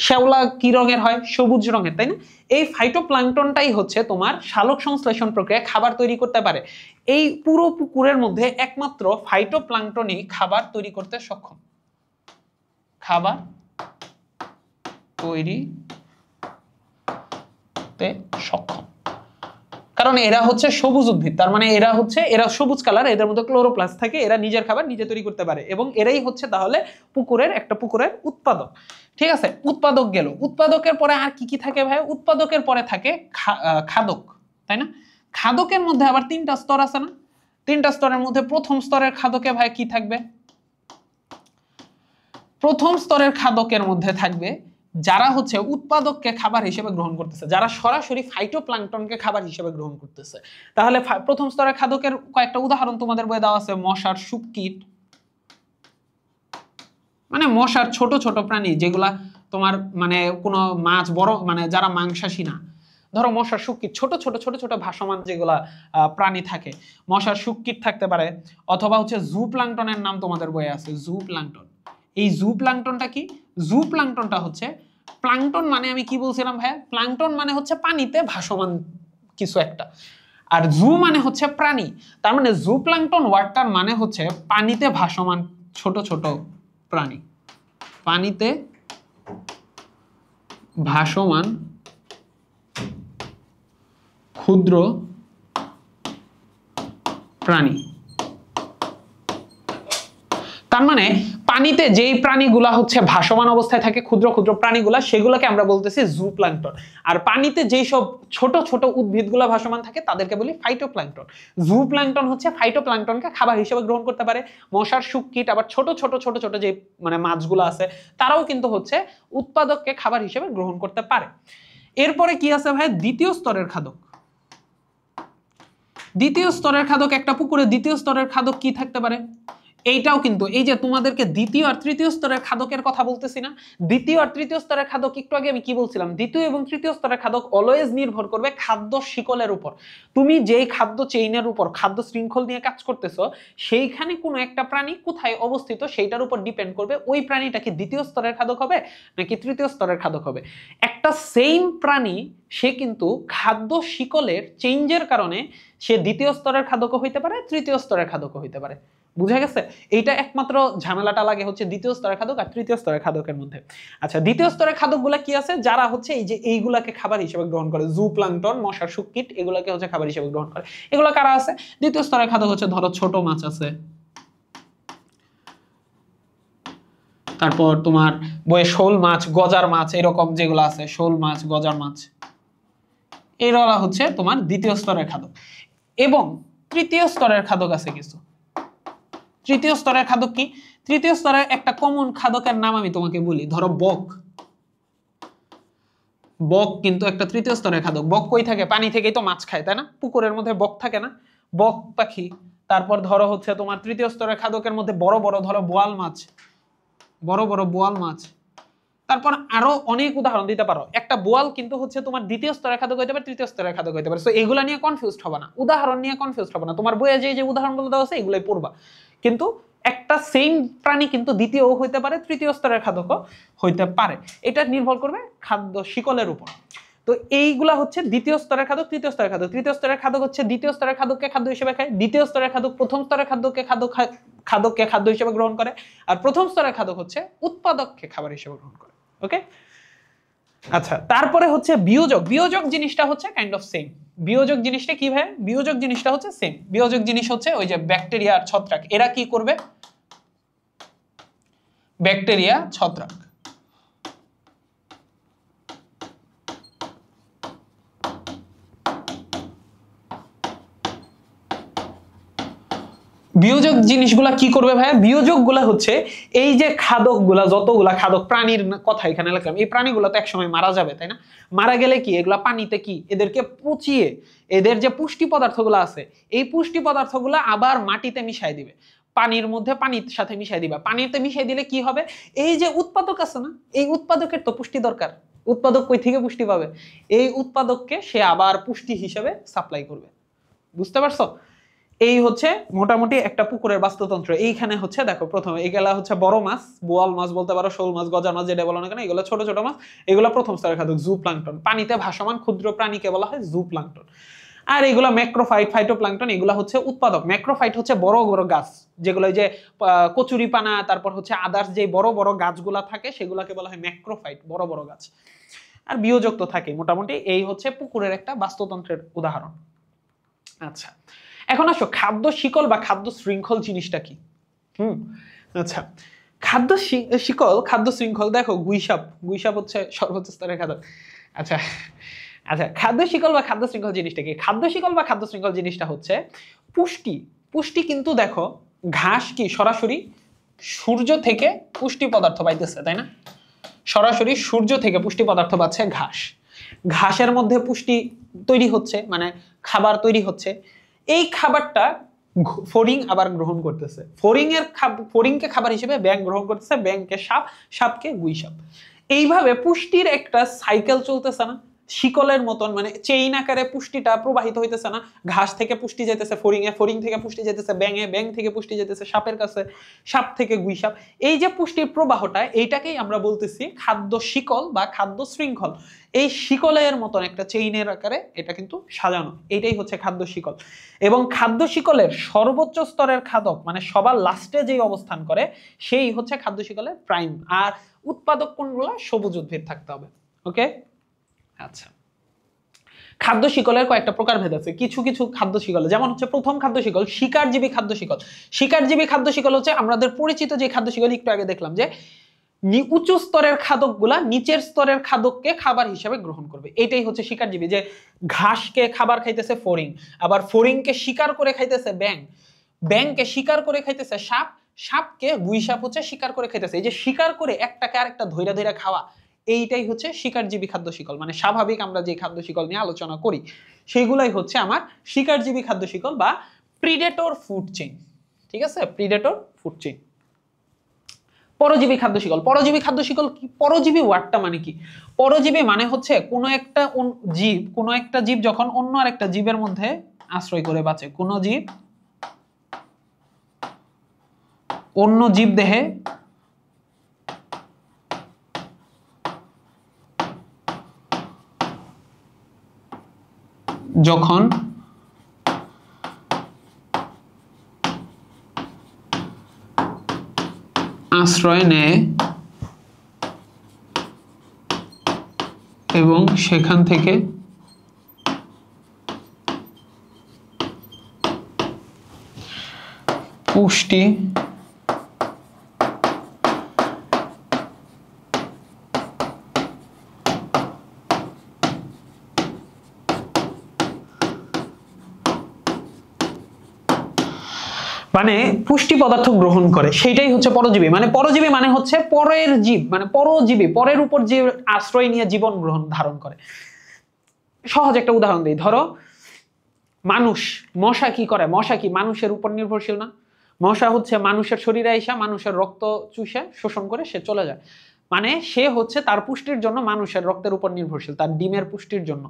শ্যাওলা কি রঙের হয়, সবুজ রঙের, তাই না? এই ফাইটোপ্লাঙ্কটনটাই হচ্ছে তোমার সালোক সংশ্লেষণ প্রক্রিয়ায় খাবার তৈরি করতে পারে। এই পুরো পুকুরের মধ্যে একমাত্র ফাইটোপ্লাঙ্কটনই খাবার তৈরি করতে সক্ষম, খাবার তৈরি সক্ষম, কারণ এরা হচ্ছে সবুজ উদ্ভিদ। তার মানে এরা সবুজ কালার, এদের মধ্যে ক্লোরোপ্লাস্ট থাকে, এরা নিজের খাবার নিজে তৈরি করতে পারে এবং এরাই হচ্ছে তাহলে পুকুরের উৎপাদক। ঠিক আছে, উৎপাদক গেল। উৎপাদকের পরে আর কি কি থাকে ভাই, উৎপাদকের পরে থাকে খাদক, তাই না? খাদকের মধ্যে আবার তিনটা স্তর আছে না, তিনটা স্তরের মধ্যে প্রথম স্তরের খাদকে ভাই কি থাকবে, প্রথম স্তরের খাদকের মধ্যে থাকবে যারা হচ্ছে উৎপাদককে খাবার হিসেবে গ্রহণ করতেছে, যারা সরাসরি ফাইটোপ্লাঙ্কটনকে খাবার হিসেবে গ্রহণ করতেছে। তাহলে প্রথম স্তরের খাদকের কয়েকটা উদাহরণ তোমাদের বইয়ে দেওয়া আছে, মশার শুককীট, মানে মশার ছোট ছোট প্রাণী যেগুলা তোমার মানে কোনো মাছ বড়, মানে যারা মাংসাশী না, ধরো মশার শুককীট, ছোট ছোট ছোট ছোট ভাসমান যেগুলা প্রাণী থাকে, মশার শুককীট থাকতে পারে। অথবা হচ্ছে জু প্লাঙ্কটনের নাম তোমাদের বইয়ে আছে, জু প্লাঙ্কটন। এই জু প্লাঙ্কটনটা কি, জু প্লাঙ্কটনটা হচ্ছে, প্লাঙ্কটন মানে আমি কি বলছিলাম ভাইয়া, প্লাঙ্কটন মানে হচ্ছে পানিতে ভাসমান কিছু একটা, আর জু মানে হচ্ছে প্রাণী। তার মানে জু প্লাঙ্কটন ওয়ার্ডটার মানে হচ্ছে পানিতে ভাসমান ছোট ছোট প্রাণী, পানিতে ভাসমান ক্ষুদ্র প্রাণী। তার মানে পানিতে যেই প্রাণীগুলা হচ্ছে ভাসমান অবস্থায় থাকে, ক্ষুদ্র ক্ষুদ্র প্রাণীগুলা, সেগুলোকে আমরা বলতেছি জুপ্লাঙ্কটন। আর পানিতে যেই সব ছোট ছোট উদ্ভিদগুলা ভাসমান থাকে তাদেরকে বলি ফাইটোপ্লাঙ্কটন। জুপ্লাঙ্কটন হচ্ছে ফাইটোপ্লাঙ্কটনকে খাবার হিসেবে গ্রহণ করতে পারে। মশার শুককীট, আবার ছোট ছোট ছোট ছোট যে মানে মাছগুলো আছে তারাও কিন্তু হচ্ছে উৎপাদককে খাবার হিসেবে গ্রহণ করতে পারে। এরপরে কি আছে ভাই, দ্বিতীয় স্তরের খাদক। দ্বিতীয় স্তরের খাদক, একটা পুকুরে দ্বিতীয় স্তরের খাদক কি থাকতে পারে, এইটাও কিন্তু এই যে তোমাদেরকে দ্বিতীয় আর তৃতীয় স্তরের খাদকের কথা বলতেছি না, দ্বিতীয় আর তৃতীয় স্তরের খাদক একটু আগে আমি কি বলছিলাম, দ্বিতীয় এবং তৃতীয় স্তরের খাদক অলওয়েজ নির্ভর করবে খাদ্য শিকলের উপর। তুমি যেই খাদ্য চেইনের উপর, খাদ্য শৃঙ্খল নিয়ে কাজ করতেছো, সেইখানে কোনো একটা প্রাণী কোথায় অবস্থিত সেইটার উপর ডিপেন্ড করবে ওই প্রাণীটা কি দ্বিতীয় স্তরের খাদক হবে নাকি তৃতীয় স্তরের খাদক হবে। একটা সেম প্রাণী সে কিন্তু খাদ্য শিকলের চেঞ্জের কারণে সে দ্বিতীয় স্তরের খাদকও হইতে পারে, তৃতীয় স্তরের খাদকও হইতে পারে। বুঝা গেছে? এইটা একমাত্র ঝামেলাটা লাগে হচ্ছে দ্বিতীয় স্তরের খাদক আর তৃতীয় স্তরের খাদকের মধ্যে। আচ্ছা, দ্বিতীয় স্তরের খাদকগুলা কি আছে? যারা হচ্ছে এই যে এইগুলাকে খাবার হিসেবে গ্রহণ করে, জু প্লাঙ্কটন, মশার শুককিট, এগুলাকে হচ্ছে খাবার হিসেবে গ্রহণ করে। এগুলা কারা আছে? দ্বিতীয় স্তরের খাদক হচ্ছে ধরো ছোট মাছ আছে, তারপর তোমার বয়ে শোল মাছ, গজার মাছ, এরকম যেগুলো আছে, শোল মাছ, গজার মাছ, এরা হচ্ছে তোমার দ্বিতীয় স্তরের খাদক। এবং তৃতীয় স্তরের খাদক আছে কিছু। তৃতীয় স্তরের খাদক কি? তৃতীয় স্তরের একটা কমন খাদকের নাম আমি তোমাকে বলি, ধরো বক। বক কিন্তু একটা তৃতীয় স্তরের খাদক। বক কই থাকে? পানি থেকেই তো মাছ খায়, তাই না? পুকুরের মধ্যে বক থাকে না? বক পাখি। তারপর ধরো হচ্ছে তোমার তৃতীয় স্তরের খাদকের মধ্যে বড় বড় ধরো বোয়াল মাছ, বড় বড় বোয়াল মাছ। তারপর আরো অনেক উদাহরণ দিতে পারো। একটা বোয়াল কিন্তু হচ্ছে তোমার দ্বিতীয় স্তরের খাদক হইতে পারে, তৃতীয় স্তরের খাদক হইতে পারে। সো এগুলা নিয়ে কনফিউজড হবে না, উদাহরণ নিয়ে কনফিউজড হবে না। তোমার বইয়ে যে উদাহরণগুলো দেওয়া আছে এগুলাই পড়বা। কিন্তু একটা সেম প্রাণী কিন্তু দ্বিতীয়ও হইতে পারে, তৃতীয় স্তরের খাদকও হইতে পারে। এটা নির্ভর করবে খাদ্য শিকলের উপর। তো এইগুলা হচ্ছে দ্বিতীয় স্তরের খাদক, তৃতীয় স্তরের খাদক। তৃতীয় স্তরের খাদক হচ্ছে দ্বিতীয় স্তরের খাদককে খাদ্য হিসেবে খায়, দ্বিতীয় স্তরের খাদক প্রথম স্তরের খাদ্যকে খাদ্য হিসেবে গ্রহণ করে, আর প্রথম স্তরের খাদক হচ্ছে উৎপাদককে খাবার হিসেবে গ্রহণ করে। ওকে, আচ্ছা। তারপরে হচ্ছে বিয়োজক। বিয়োজক জিনিসটা হচ্ছে কাইন্ড অফ সেম। বিয়োজক জিনিসটা কি ভাই? বিয়োজক জিনিসটা হচ্ছে সেম। বিয়োজক জিনিস হচ্ছে ওই যে ব্যাকটেরিয়া আর ছত্রাক, এরা কি করবে? ব্যাকটেরিয়া, ছত্রাক। বিয়োজক জিনিসগুলা কি করবে ভাইয়া? বিয়োজকগুলা হচ্ছে এই যে খাদকগুলা, যতগুলা খাদক প্রাণীর কথা এখানে লিখলাম, এই প্রাণীগুলো তো একসময় মারা যাবে, তাই না? মারা গেলে কি এগুলা পানিতে কি এদেরকে পচিয়ে এদের যে পুষ্টি পদার্থগুলো আছে, এই পুষ্টি পদার্থগুলো আবার মাটিতে মিশাই দিবে, পানির মধ্যে পানির সাথে মিশাই দিবা। পানিতে মিশাই দিলে কি হবে? এই যে উৎপাদক আছে না, এই উৎপাদকের তো পুষ্টি দরকার। উৎপাদক কই থেকে পুষ্টি পাবে? এই উৎপাদককে সে আবার পুষ্টি হিসেবে সাপ্লাই করবে। বুঝতে পারছো? এই হচ্ছে মোটামুটি একটা পুকুরের বাস্তুতন্ত্র। এইখানে হচ্ছে দেখো, প্রথমে এগুলা হচ্ছে বড় মাছ, বোয়াল মাছ বলতে পারো, শোল মাছ, গজার মাছ, যেটা বলো না কেন, এগুলো ছোট ছোট মাছ। এগুলো প্রথম স্তরের খাদক, জু প্লাঙ্কটন। পানিতে ভাসমান ক্ষুদ্র প্রাণীকে বলা হয় জু প্লাঙ্কটন। আর এগুলো ম্যাক্রোফাইট, ফাইটোপ্লাঙ্কটন, এগুলো হচ্ছে উৎপাদক। ম্যাক্রোফাইট হচ্ছে বড় বড় গাছ, যেগুলো যে কচুরি পানা, তারপর হচ্ছে আদার্স যে বড় বড় গাছগুলা থাকে সেগুলোকে বলা হয় ম্যাক্রোফাইট, বড় বড় গাছ। আর বিয়োজক তো থাকে। মোটামুটি এই হচ্ছে পুকুরের একটা বাস্তুতন্ত্রের উদাহরণ। আচ্ছা, এখন আসো খাদ্য শিকল বা খাদ্য শৃঙ্খল জিনিসটা কি। আচ্ছা, খাদ্য শিকল, খাদ্য শৃঙ্খল, দেখো গুইসাপ, গুইসাপ হচ্ছে সর্বোচ্চ স্তরের খাদক। আচ্ছা আচ্ছা, খাদ্য শিকল বা খাদ্য শৃঙ্খল জিনিসটা কি? খাদ্য শিকল বা খাদ্য শৃঙ্খল জিনিসটা হচ্ছে পুষ্টি। পুষ্টি কিন্তু দেখো, ঘাস কি সরাসরি সূর্য থেকে পুষ্টি পদার্থ পাইতেছে, তাই না? সরাসরি সূর্য থেকে পুষ্টি পদার্থ পাচ্ছে ঘাস। ঘাসের মধ্যে পুষ্টি তৈরি হচ্ছে, মানে খাবার তৈরি হচ্ছে। এই খাবারটা ফড়িং আবার গ্রহণ করতেছে। ফড়িংকে খাবার হিসেবে ব্যাঙ গ্রহণ করতেছে, ব্যাঙকে সাপ, সাপকে গুইসাপ। এইভাবে পুষ্টির একটা সাইকেল চলতেছে না, শিকলের মতন, মানে চেইন আকারে পুষ্টিটা প্রবাহিত হইতেছে না। ঘাস থেকে পুষ্টি যেতেছে ফড়িংয়ে, ফড়িং থেকে পুষ্টি যেতেছে ব্যাঙে, ব্যাঙ থেকে পুষ্টি যেতেছে সাপের কাছে, সাপ থেকে গুইসাপ। এই যে পুষ্টির প্রবাহটা, এইটাকেই আমরা বলতেছি খাদ্য শিকল বা খাদ্য শৃঙ্খল। এই শিকলের মতন একটা চেইনের আকারে এটা কিন্তু সাজানো, এইটাই হচ্ছে খাদ্য শিকল। এবং খাদ্য শিকলের সর্বোচ্চ স্তরের খাদক, মানে সবার লাস্টে যেই অবস্থান করে, সেই হচ্ছে খাদ্য শিকলের প্রাইম। আর উৎপাদক কোনগুলো? সবুজ উদ্ভিদ থাকতে হবে। ওকে, আচ্ছা। খাদ্য শিকলের কয়েকটা প্রকারভেদ আছে। কিছু কিছু খাদ্য শিকল, যেমন হচ্ছে প্রথম খাদ্য শিকল শিকারজীবী খাদ্য শিকল। শিকারজীবী খাদ্য শিকল হচ্ছে আমাদের পরিচিত যে খাদ্য শিকল, একটু আগে দেখলাম যে উঁচু স্তরের খাদকগুলা নিচের স্তরের খাদককে খাবার হিসেবে গ্রহণ করবে। এটাই হচ্ছে শিকারজীবী, যে ঘাসকে খাবার খাইতেছে ফড়িং, আবার ফড়িংকে শিকার করে খাইতেছে ব্যাঙ, ব্যাঙকে শিকার করে খাইতেছে সাপ, সাপকে গুইসাপ হচ্ছে শিকার করে খাইতেছে। এই যে শিকার করে একটাকে আরেকটা ধইরা ধইরা খাওয়া, এইটাই হচ্ছে শিকারজীবী খাদ্য শিকল। মানে স্বাভাবিক আমরা যে খাদ্য শিকল নিয়ে আলোচনা করি সেইগুলাই হচ্ছে আমার শিকারজীবী খাদ্য শিকল বা প্রিডেটর ফুড চেইন। ঠিক আছে, প্রিডেটর ফুড চেইন। পরজীবী খাদ্য শিকল, পরজীবী খাদ্য শিকল কি? পরজীবী ওয়ার্ডটা মানে কি? পরজীবী মানে হচ্ছে কোনো একটা জীব যখন অন্য আরেকটা জীবের মধ্যে আশ্রয় করে বাঁচে। কোনো জীব অন্য জীব দেহে যখন আশ্রয় নেয় এবং সেখান থেকে পুষ্টি মানে পুষ্টি পদার্থ গ্রহণ করে, সেটাই হচ্ছে পরজীবী। মানে পরজীবী মানে হচ্ছে পরের জীব, মানে পরজীবী, পরের উপর যে আশ্রয় নিয়ে জীবন গ্রহণ ধারণ করে। সহজ একটা উদাহরণ দিই, ধরো মানুষ, মশা কি করে? মশা কি মানুষের উপর নির্ভরশীল না? মশা হচ্ছে মানুষের শরীরে এসে মানুষের রক্ত চুষে শোষণ করে সে চলে যায়, মানে সে হচ্ছে তার পুষ্টির জন্য মানুষের রক্তের উপর নির্ভরশীল, তার ডিমের পুষ্টির জন্য।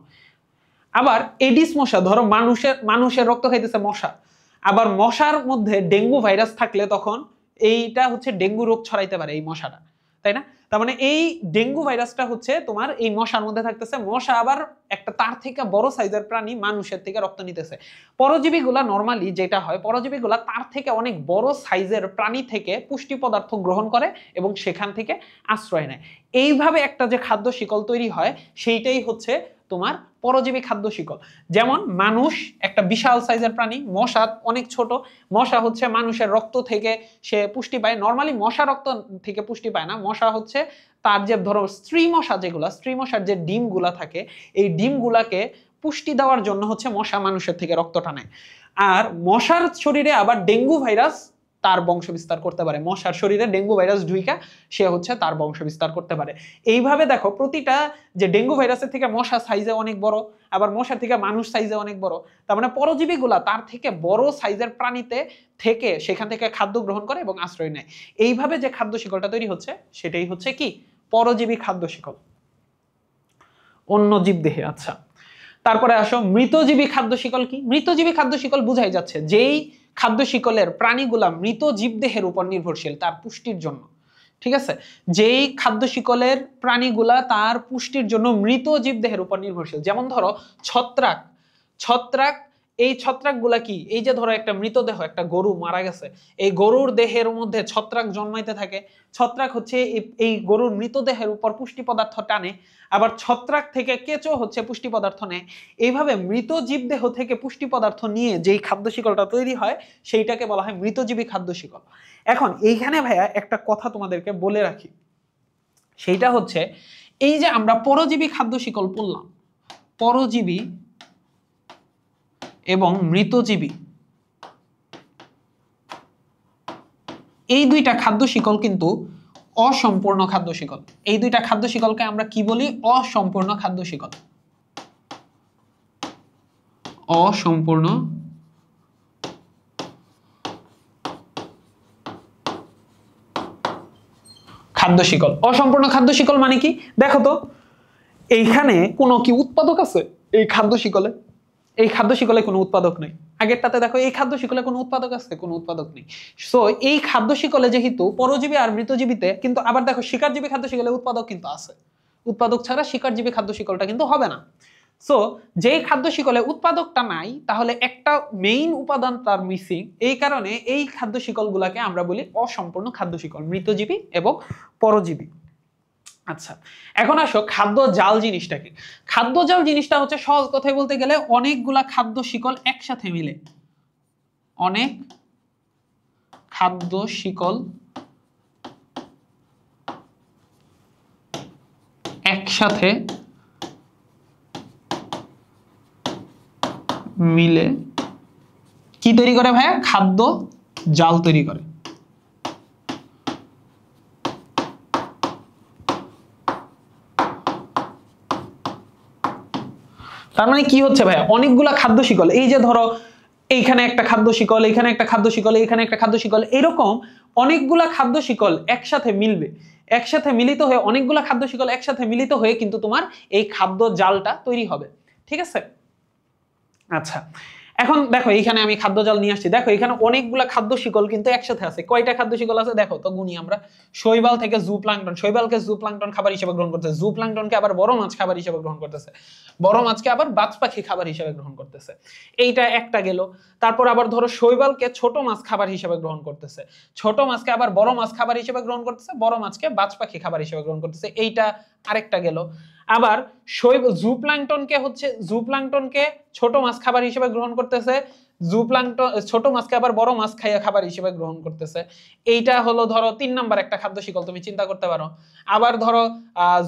আবার এডিস মশা, ধরো মানুষের রক্ত খাইতেছে মশা, আবার মশার মধ্যে ডেঙ্গু ভাইরাস থাকলে তখন এইটা হচ্ছে ডেঙ্গু রোগ ছড়াইতে পারে এই মশাটা, তাই না? তার মানে এই ডেঙ্গু ভাইরাসটা হচ্ছে তোমার এই মশার মধ্যে থাকতেছে, মশা আবার একটা তার থেকে বড় সাইজের প্রাণী মানুষের থেকে রক্ত নিতেছে। পরজীবীগুলা নরমালি যেটা হয়, পরজীবীগুলা তার থেকে অনেক বড় সাইজের প্রাণী থেকে পুষ্টি পদার্থ গ্রহণ করে এবং সেখান থেকে আশ্রয় নেয়। এইভাবে একটা যে খাদ্য শিকল তৈরি হয় সেইটাই হচ্ছে তোমার পরজীবী খাদ্য শিকল। যেমন মানুষ একটা বিশাল সাইজের প্রাণী, মশা অনেক ছোট, মশা হচ্ছে মানুষের রক্ত থেকে সে পুষ্টি পায়। নরমালি মশা রক্ত থেকে পুষ্টি পায় না, মশা হচ্ছে তার যে ধরো স্ত্রী মশা, যেগুলা স্ত্রী মশার যে ডিমগুলা থাকে, এই ডিমগুলাকে পুষ্টি দেওয়ার জন্য হচ্ছে মশা মানুষের থেকে রক্ত টানে। আর মশার শরীরে আবার ডেঙ্গু ভাইরাস তার বংশ বিস্তার করতে পারে, মশার শরীরে ডেঙ্গু ভাইরাস ঢুইকা সে হচ্ছে তার বংশ বিস্তার করতে পারে। এইভাবে দেখো প্রতিটা যে ডেঙ্গু ভাইরাসের থেকে মশা সাইজে অনেক বড়, আবার মশার থেকে মানুষ সাইজে অনেক বড়, তার মানে পরজীবীগুলা তার থেকে বড় সাইজের প্রাণীতে থেকে সেখান থেকে খাদ্য গ্রহণ করে এবং আশ্রয় নেয়। এইভাবে যে খাদ্য শিকলটা তৈরি হচ্ছে সেটাই হচ্ছে কি? পরজীবী খাদ্য শিকল, অন্য জীব দেহে। আচ্ছা, তারপরে আসো মৃতজীবী খাদ্য শিকল কি? মৃতজীবী খাদ্য শিকল বুঝাই যাচ্ছে যেই খাদ্য শিকলের প্রাণীগুলা মৃত জীবদেহের উপর নির্ভরশীল তার পুষ্টির জন্য, ঠিক আছে? যেই খাদ্য শিকলের প্রাণীগুলা তার পুষ্টির জন্য মৃত জীবদেহের উপর নির্ভরশীল। যেমন ধরো ছত্রাক, ছত্রাক, এই ছত্রাকগুলা কি? এই যে ধরো একটা মৃতদেহ, একটা গরু মারা গেছে, এই গরুর দেহের মধ্যে ছত্রাক জন্মাইতে থাকে। ছত্রাক হচ্ছে এই গরুর মৃতদেহের উপর পুষ্টি পদার্থ টানে, আবার ছত্রাক থেকে কেঁচো হচ্ছে পুষ্টি পদার্থ নেয়। এইভাবে মৃত জীবদেহ থেকে পুষ্টি পদার্থ নিয়ে যেই খাদ্য শিকলটা তৈরি হয় সেইটাকে বলা হয় মৃতজীবী খাদ্য শিকল। এখন এইখানে ভাইয়া একটা কথা তোমাদেরকে বলে রাখি, সেইটা হচ্ছে এই যে আমরা পরজীবী খাদ্য শিকল পড়লাম, পরজীবী এবং মৃতজীবী, এই দুইটা খাদ্য শিকল কিন্তু অসম্পূর্ণ খাদ্য শিকল। এই দুইটা খাদ্য শিকলকে আমরা কি বলি? অসম্পূর্ণ খাদ্য শিকল। অসম্পূর্ণ খাদ্য শিকল। অসম্পূর্ণ খাদ্য শিকল মানে কি? দেখো তো এইখানে কোনো কি উৎপাদক আছে? এই খাদ্য শিকলে, এই খাদ্য শিকলে কোনো উৎপাদক নেই। আগেরটাতে দেখো এই খাদ্য শিকলে কোনো উৎপাদক আছে? কোনো উৎপাদক নেই। সো এই খাদ্য শিকলে যেহেতু পরজীবী আর মৃতজীবীতে, কিন্তু আবার দেখো শিকারজীবী খাদ্য শিকলে উৎপাদক কিন্তু আছে, উৎপাদক ছাড়া শিকারজীবী খাদ্য শিকলটা কিন্তু হবে না। সো যেই খাদ্য শিকলে উৎপাদকটা নাই তাহলে একটা মেইন উপাদান তার মিসিং, এই কারণে এই খাদ্য শিকলগুলোকে আমরা বলি অসম্পূর্ণ খাদ্য শিকল, মৃতজীবী এবং পরজীবী। আচ্ছা, এখন আসো খাদ্য জাল জিনিসটা কি? খাদ্য জাল জিনিসটা হচ্ছে সহজ কথায় বলতে গেলে অনেকগুলা খাদ্য শিকল একসাথে মিলে, অনেক খাদ্য শিকল একসাথে মিলে কি তৈরি করে ভাইয়া? খাদ্য জাল তৈরি করে। তার মানে কি হচ্ছে ভাইয়া? অনেকগুলা খাদ্য শিকল, এই যে ধরো এইখানে একটা খাদ্য শিকল, এইখানে একটা খাদ্য শিকল, এইখানে একটা খাদ্য শিকল, এরকম অনেকগুলা খাদ্য শিকল একসাথে মিলবে, একসাথে মিলিত হয়ে অনেকগুলা খাদ্য শিকল একসাথে মিলিত হয়ে কিন্তু তোমার এই খাদ্য জালটা তৈরি হবে। ঠিক আছে? আচ্ছা, এখন দেখো এইখানে আমি খাদ্য জাল নিয়ে আসছি, দেখো এখানে অনেকগুলা খাদ্য শিকল কিন্তু একসাথে আছে। কয়টা খাদ্য শিকল আছে দেখো তো, গুনি আমরা। শৈবাল থেকে জুপ্লাঙ্কটন, শৈবালকে জুপ্লাঙ্কটন খাবার হিসেবে গ্রহণ করতেছে, জুপ্লাঙ্কটনকে আবার বড় মাছ খাবার হিসেবে গ্রহণ করতেছে, বড় মাছকে আবার বাজ পাখি খাবার হিসেবে গ্রহণ করতেছে। এইটা একটা গেল। তারপর আবার ধরো শৈবালকে ছোট মাছ খাবার হিসেবে গ্রহণ করতেছে, ছোট মাছকে আবার বড় মাছ খাবার হিসেবে গ্রহণ করতেছে, বড় মাছকে বাজ পাখি খাবার হিসেবে গ্রহণ করতেছে। এইটা আরেকটা গেল। আবার জুপ্লাঙ্কটনকে ছোট মাছ খাবার হিসেবে গ্রহণ করতেছে, জুপ্লাঙ্কটন ছোট মাছকে আবার বড় মাছ খাইয়া খাবার হিসেবে গ্রহণ করতেছে। এইটা হলো ধরো 3 নাম্বার একটা খাদ্য শিকল, তুমি চিন্তা করতে পারো। আবার ধরো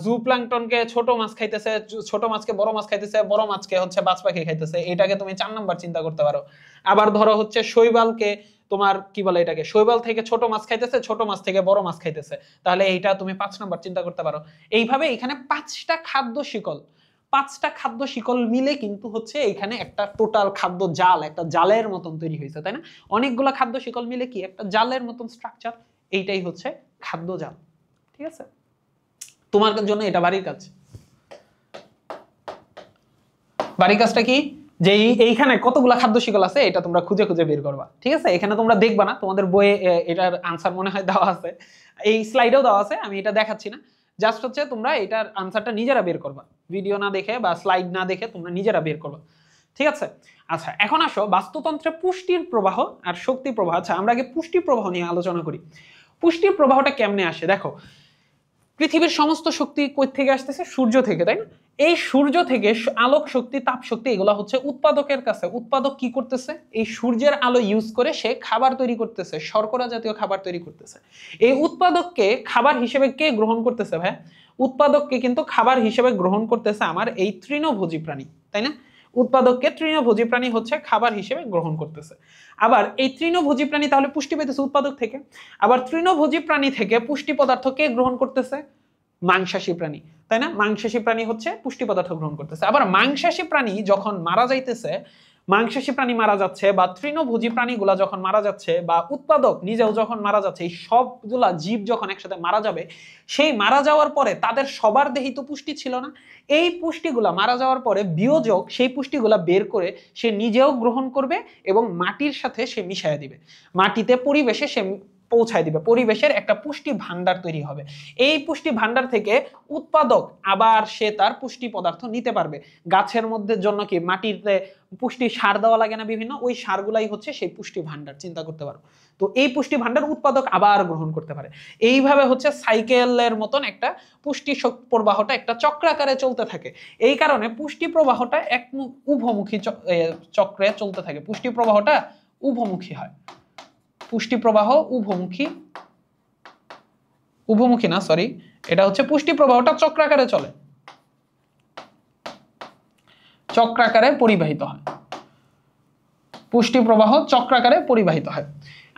জুপ্লাঙ্কটনকে ছোট মাছ খাইতেছে, ছোট মাছকে বড় মাছ খাইতেছে, বড় মাছকে হচ্ছে বাজ পাখি খাইতেছে, এটাকে তুমি 4 নাম্বার চিন্তা করতে পারো। আবার ধরো হচ্ছে শৈবালকে তোমার কি বলে এটাকে, শৈবাল থেকে ছোট মাছ খাইতেছে, ছোট মাছ থেকে বড় মাছ খাইতেছে, তাহলে এইটা তুমি 5 নাম্বার চিন্তা করতে পারো। এইভাবে এখানে 5টা খাদ্য শিকল, 5টা খাদ্য শিকল মিলে কিন্তু হচ্ছে এখানে একটা টোটাল খাদ্য জাল, একটা জালের মতন তৈরি হয়েছে, তাই না? অনেকগুলা খাদ্য শিকল মিলে কি একটা জালের মতন স্ট্রাকচার, এইটাই হচ্ছে খাদ্য জাল। ঠিক আছে? তোমার জন্য এটা বাড়ির কাজ। বাড়ির কাজটা কি, যে এইখানে কতগুলা খাদ্য শিকল আছে এটা তোমরা খুঁজে খুঁজে বের করবা। ঠিক আছে? এখানে তোমরা দেখবা না, তোমাদের বইয়ে এটার আনসার মনে হয় দেওয়া আছে, এই স্লাইডেও দেওয়া আছে, আমি এটা দেখাচ্ছি না। জাস্ট হচ্ছে তোমরা এটার আনসারটা নিজেরা বের করবা, ভিডিও না দেখে বা স্লাইড না দেখে তোমরা নিজেরা বের করবা। ঠিক আছে? আচ্ছা, এখন আসো বাস্তুতন্ত্রে পুষ্টির প্রবাহ আর শক্তি প্রবাহ। আচ্ছা, আমরা আগে পুষ্টির প্রবাহ নিয়ে আলোচনা করি। পুষ্টির প্রবাহটা কেমনে আসে দেখো, পৃথিবীর সমস্ত শক্তি কই থেকে আসতেছে? সূর্য থেকে, তাই না? এই সূর্য থেকে আলোক শক্তি, তাপ শক্তি, এগুলো হচ্ছে উৎপাদকের কাছে। উৎপাদক কি করতেছে? এই সূর্যের আলো ইউজ করে সে খাবার তৈরি করতেছে, শর্করা জাতীয় খাবার তৈরি করতেছে। এই উৎপাদককে খাবার হিসেবে কে গ্রহণ করতেছে ভাই? উৎপাদককে কিন্তু খাবার হিসেবে গ্রহণ করতেছে আমার এই তৃণভোজী প্রাণী, তাই না? উৎপাদককে তৃণভোজী প্রাণী হচ্ছে খাবার হিসেবে গ্রহণ করতেছে। আবার এই তৃণভোজী প্রাণী তাহলে পুষ্টি পেতেছে উৎপাদক থেকে। আবার তৃণভোজী প্রাণী থেকে পুষ্টি পদার্থ কে গ্রহণ করতেছে? মাংসাশী প্রাণী, তাই না? মাংসাশী প্রাণী হচ্ছে পুষ্টি পদার্থ গ্রহণ করতেছে। আবার মাংসাশী প্রাণী যখন মারা যাইতেছে, মাংসাশী প্রাণী মারা যাচ্ছে, বা তৃণভোজী প্রাণীগুলা যখন মারা যাচ্ছে, বা উৎপাদক নিজেও যখন মারা যাচ্ছে, এই সবগুলা জীব যখন একসাথে মারা যাবে, সেই মারা যাওয়ার পরে তাদের সবার দেহে তো পুষ্টি ছিল না। এই পুষ্টিগুলা মারা যাওয়ার পরে বিয়োজক সেই পুষ্টিগুলা বের করে সে নিজেও গ্রহণ করবে এবং মাটির সাথে সে মিশাইয়া দিবে, মাটিতে পরিবেশে সে পৌঁছায় দিবে, পরিবেশের একটা পুষ্টি ভান্ডার তৈরি হবে। এই পুষ্টি ভান্ডার থেকে উৎপাদক আবার সে তার পুষ্টি পদার্থ নিতে পারবে। গাছের মধ্যে জন্য কি মাটিতে পুষ্টি সার দেওয়া লাগে না বিভিন্ন, ওই সারগুলাই হচ্ছে সেই পুষ্টি ভান্ডার, চিন্তা করতে পারো। তো এই পুষ্টি ভান্ডার উৎপাদক আবার গ্রহণ করতে পারে। এইভাবে হচ্ছে সাইকেলের মতন একটা পুষ্টি প্রবাহটা একটা চক্রাকারে চলতে থাকে। এই কারণে পুষ্টি প্রবাহটা এক উভমুখী চক্রে চলতে থাকে। পুষ্টি প্রবাহটা উভমুখী হয়। পুষ্টি প্রবাহ উভমুখী, উভমুখী না সরি, এটা হচ্ছে পুষ্টি প্রবাহটা চক্রাকারে চলে, চক্রাকারে পরিবাহিত হয়। পুষ্টি প্রবাহ চক্রাকারে পরিবাহিত হয়।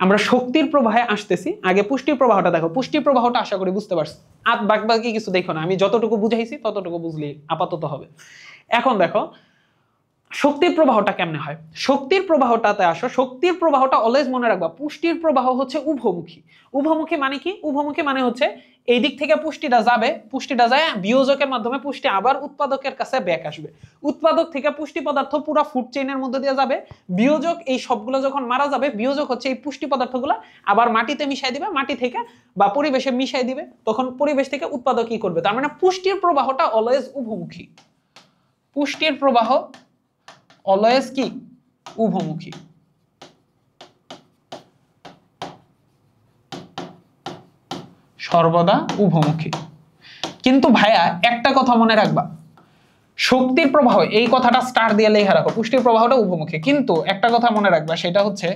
আমরা শক্তির প্রবাহে আসতেছি, আগে পুষ্টির প্রবাহটা দেখো। পুষ্টির প্রবাহটা আশা করি বুঝতে পারছো, আর বাকি কিছু দেখো না, আমি যতটুকু বুঝাইছি ততটুকু বুঝলি আপাতত হবে। এখন দেখো শক্তির প্রবাহটা কেমনে হয়। শক্তির প্রবাহটাতে আসো, শক্তির প্রবাহটা অলওয়েজ মনে রাখবা, পুষ্টির প্রবাহ হচ্ছে উভমুখী। উভমুখী মানে কি? উভমুখী মানে হচ্ছে এই দিক থেকে পুষ্টিটা যাবে, পুষ্টিটা যায় বিয়োজকের মাধ্যমে, পুষ্টি আবার উৎপাদকের কাছে ব্যাক আসবে। উৎপাদক থেকে পুষ্টি পদার্থ পুরো ফুড চেইনের মধ্যে দিয়ে যাবে, বিয়োজক এই সবগুলো যখন মারা যাবে, বিয়োজক হচ্ছে এই পুষ্টি পদার্থগুলো আবার মাটিতে মিশাই দিবে, মাটি থেকে বা পরিবেশে মিশাই দিবে, তখন পরিবেশ থেকে উৎপাদক কি করবে। তার মানে পুষ্টির প্রবাহটা অলওয়েজ উভমুখী। পুষ্টির প্রবাহ অলওয়েজ কি? উভমুখী। সর্বদা উভমুখী। কিন্তু ভাইয়া একটা কথা মনে রাখবা, শক্তির প্রবাহ, এই কথাটা স্টার দিয়ে লেখা রাখো, পুষ্টির প্রবাহটা উভমুখী, কিন্তু একটা কথা মনে রাখবা, সেটা হচ্ছে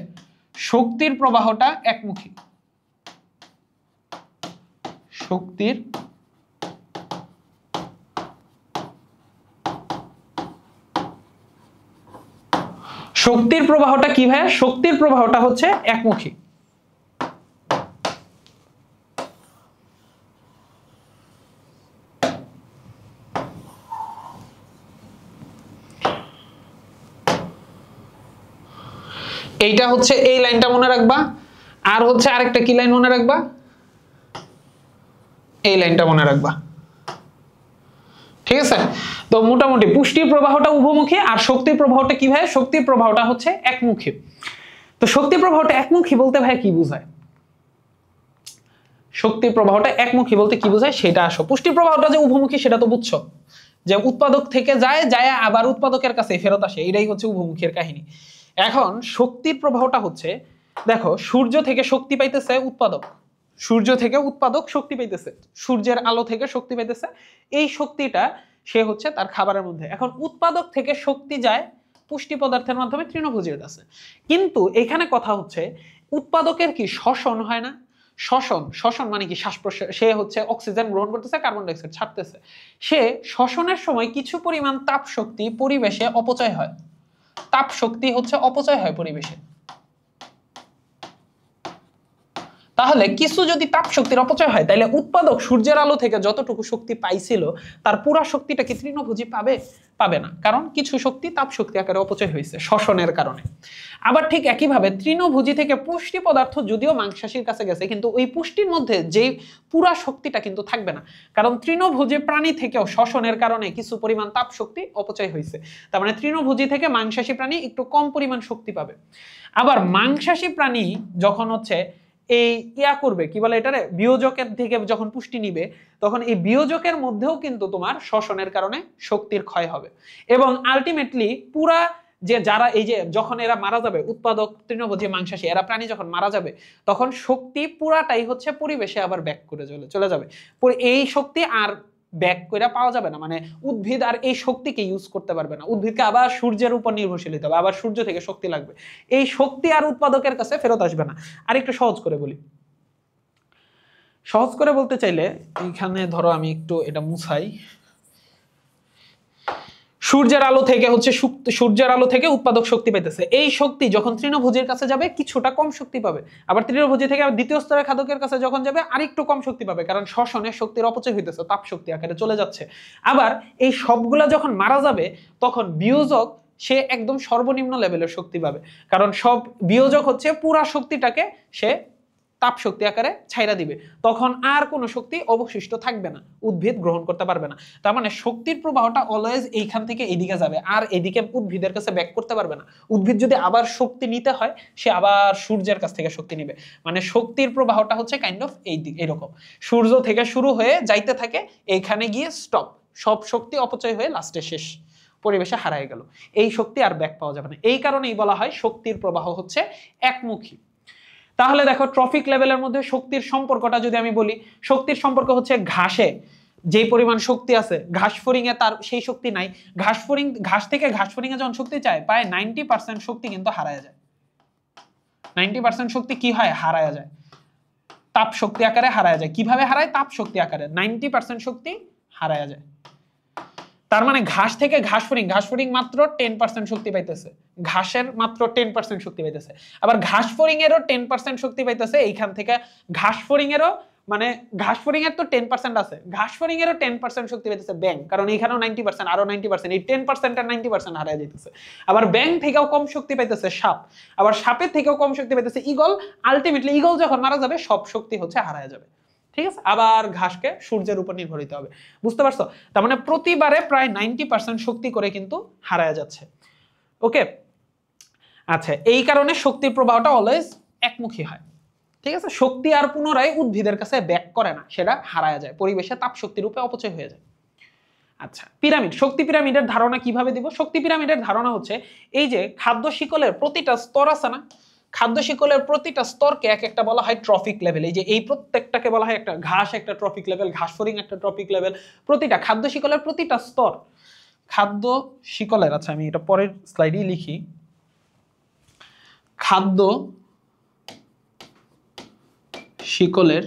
শক্তির প্রবাহটা একমুখী। শক্তির শক্তির প্রবাহটা কি ভাইয়া? শক্তির প্রবাহটা হচ্ছে একমুখী। এইটা হচ্ছে এই লাইনটা মনে রাখবা, আর হচ্ছে আরেকটা কি লাইন মনে রাখবা, এই লাইনটা মনে রাখবা। ঠিক আছে, তো মোটামুটি পুষ্টির প্রবাহটা উভমুখী আর শক্তির প্রবাহটা কি ভাই, শক্তির প্রবাহটা হচ্ছে একমুখী। তো শক্তির প্রবাহটা একমুখী বলতে ভাই কি বোঝায়, শক্তির প্রবাহটা একমুখী বলতে কি বোঝায় সেটা আসো। পুষ্টির প্রবাহটা যে উভমুখী সেটা তো বুঝছো, যে উৎপাদক থেকে যায় যায় আবার উৎপাদকের কাছে ফেরত আসে, এটাই হচ্ছে উভমুখীর কাহিনী। এখন শক্তির প্রবাহটা হচ্ছে, দেখো সূর্য থেকে শক্তি পাইতেছে উৎপাদক, সূর্য থেকে উৎপাদক শক্তি পাইতেছে, সূর্যের আলো থেকে শক্তি পাইতেছে, এই শক্তিটা সে হচ্ছে তার খাবারের মধ্যে। এখন উৎপাদক থেকে শক্তি যায় পুষ্টি পদার্থের মাধ্যমে তৃণভোজীর কাছে, কিন্তু এখানে কথা হচ্ছে উৎপাদকের কি শ্বসন হয় না, শ্বসন, শ্বসন মানে কি শ্বাস প্রশ্বাস, সে হচ্ছে অক্সিজেন গ্রহণ করতেছে, কার্বন ডাই অক্সাইড ছাড়তেছে, সে শ্বসনের সময় কিছু পরিমাণ তাপ শক্তি পরিবেশে অপচয় হয়, তাপ শক্তি হচ্ছে অপচয় হয় পরিবেশে। তাহলে কিছু যদি তাপ শক্তির অপচয় হয়, তাহলে উৎপাদক সূর্যের আলো থেকে যতটুকু শক্তি পাইছিল তার পুরো শক্তিটা কি তৃণভোজী পাবে, পাবে না, কারণ কিছু শক্তি তাপ শক্তি আকারে অপচয় হয়েছে শ্বসনের কারণে। আবার ঠিক একইভাবে তৃণভোজী থেকে পুষ্টি পদার্থ যদিও মাংসাশীর কাছে গেছে, কিন্তু ওই পুষ্টির মধ্যে যে পুরা শক্তিটা কিন্তু থাকবে না, কারণ তৃণভোজী প্রাণী থেকেও শ্বসনের কারণে কিছু পরিমাণ তাপ শক্তি অপচয় হয়েছে, তার মানে তৃণভোজী থেকে মাংসাশী প্রাণী একটু কম পরিমাণ শক্তি পাবে। আবার মাংসাশী প্রাণী যখন হচ্ছে এই ইয়া করবে, কি বলে এটারে, বিয়োজকের থেকে যখন পুষ্টি নিবে, তখন এই বিয়োজকের মধ্যেও কিন্তু তোমার শ্বসনের কারণে শক্তির ক্ষয় হবে, এবং আলটিমেটলি পুরা যে যারা এই যে যখন এরা মারা যাবে, উৎপাদক তৃণভোজী মাংসাশী এরা প্রাণী যখন মারা যাবে, তখন শক্তি পুরাটাই হচ্ছে পরিবেশে আবার ব্যাক করে চলে যাবে, এই শক্তি আর ব্যাক করে পাওয়া যাবে না, মানে উদ্ভিদ আর এই শক্তিকে ইউজ করতে পারবে না, উদ্ভিদকে আবার সূর্যের উপর নির্ভরশীল হতে হবে, আবার সূর্য থেকে শক্তি লাগবে, এই শক্তি আর উৎপাদকের কাছে ফেরত আসবে না। আর একটু সহজ করে বলি, সহজ করে বলতে চাইলে এখানে ধরো আমি একটু এটা মুছাই, সূর্যের আলো থেকে হচ্ছে সূর্যের আলো থেকে উৎপাদক শক্তি পাইতেছে, এই শক্তি যখন তৃণভোজীর কাছে যাবে কিছুটা কম শক্তি পাবে, আবার তৃণভোজী থেকে দ্বিতীয় স্তরের খাদকের কাছে যখন যাবে আরেকটু কম শক্তি পাবে, কারণ শ্বসনের শক্তির অপচয় হইতেছে, তাপ শক্তি আকারে চলে যাচ্ছে। আবার এই সবগুলা যখন মারা যাবে তখন বিয়োজক সে একদম সর্বনিম্ন লেভেলের শক্তি পাবে, কারণ সব বিয়োজক হচ্ছে পুরা শক্তিটাকে সে তাপ শক্তি আকারে ছাইরা দিবে, তখন আর কোনো শক্তি অবশিষ্ট থাকবে না, উদ্ভিদ গ্রহণ করতে পারবে না। তার মানে শক্তির প্রবাহটা অলওয়েজ এইখান থেকে এইদিকে যাবে, আর এদিকে উদ্ভিদের কাছে ব্যাক করতে পারবে না। উদ্ভিদ যদি আবার শক্তি নিতে হয় সে আবার সূর্যের কাছ থেকে শক্তি নিবে, মানে শক্তির প্রবাহটা হচ্ছে কাইন্ড অফ এইরকম, সূর্য থেকে শুরু হয়ে যাইতে থাকে, এইখানে গিয়ে স্টপ, সব শক্তি অপচয় হয়ে লাস্টে শেষ, পরিবেশে হারায় গেল, এই শক্তি আর ব্যাক পাওয়া যাবে না। এই কারণেই বলা হয় শক্তির প্রবাহ হচ্ছে একমুখী। তাহলে দেখো ট্রফিক লেভেলের মধ্যে শক্তির সম্পর্কটা যদি আমি বলি, শক্তির সম্পর্ক হচ্ছে ঘাসে যে পরিমাণ শক্তি আছে, ঘাস ফড়িং এ তার সেই শক্তি নাই, ঘাস থেকে ঘাস ফড়িং এ যখন শক্তি চায় পায় 90% শক্তি কিন্তু হারায় যায়, 90% শক্তি কি হয়, হারায় যায়, তাপ শক্তি আকারে হারায় যায়। কিভাবে হারায়, তাপ শক্তি আকারে 90% শক্তি হারায় যায়। তার মানে ঘাস থেকে ঘাস ফড়িং মাত্র 10% শক্তি পাইতেছে, ঘাসের মাত্র 10% শক্তি পাইতেছে, আবার ঘাস ফড়িং এরও 10% শক্তি পাইতেছে এইখান থেকে, ঘাস ফড়িং এরও মানে ঘাস ফড়িং এর তো 10% আছে, ঘাস ফড়িং এরও 10% শক্তি পাইতেছে ব্যাং, কারণ এইখানেও 90%, আরো 90%, এই 10% আর 90% হারায় যাইতেছে। আবার ব্যাং থেকেও কম শক্তি পাইতেছে সাপ, আবার সাপের থেকেও কম শক্তি পাইতেছে ঈগল, আলটিমেটলি ঈগল যখন মারা যাবে সব শক্তি হচ্ছে হারায় যাবে। ঠিক আছে, আবার ঘাসকে সূর্যের উপর নির্ভর হতে হবে, বুঝতে পারছো? তার মানে প্রতিবারে প্রায় 90% শক্তি করে কিন্তু হারায় যাচ্ছে। ওকে, আচ্ছা, এই কারণে শক্তির প্রবাহটা অলওয়েজ একমুখী হয়। ঠিক আছে, শক্তি আর পুনরায় উদ্ভিদের কাছে ব্যাক করে না, সেটা হারায় যায়, পরিবেশে তাপ শক্তি রূপে অপচয় হয়ে যায়। আচ্ছা, পিরামিড, শক্তি পিরামিডের ধারণা কিভাবে দিব? শক্তি পিরামিডের ধারণা হচ্ছে এই যে খাদ্য শিকলের প্রতিটা স্তর আছে না, খাদ্য শিকলের প্রতিটা স্তরকে এক একটা বলা হয় ট্রফিক লেভেল, এই যে এই প্রত্যেকটাকে বলা হয় একটা ঘাস একটা ট্রফিক লেভেল, ঘাস ফড়িং একটা ট্রফিক লেভেল, প্রতিটা খাদ্য শিকলের প্রতিটা স্তর, খাদ্য শিকলের, আচ্ছা আমি এটা পরের স্লাইডেই লিখি, খাদ্য শিকলের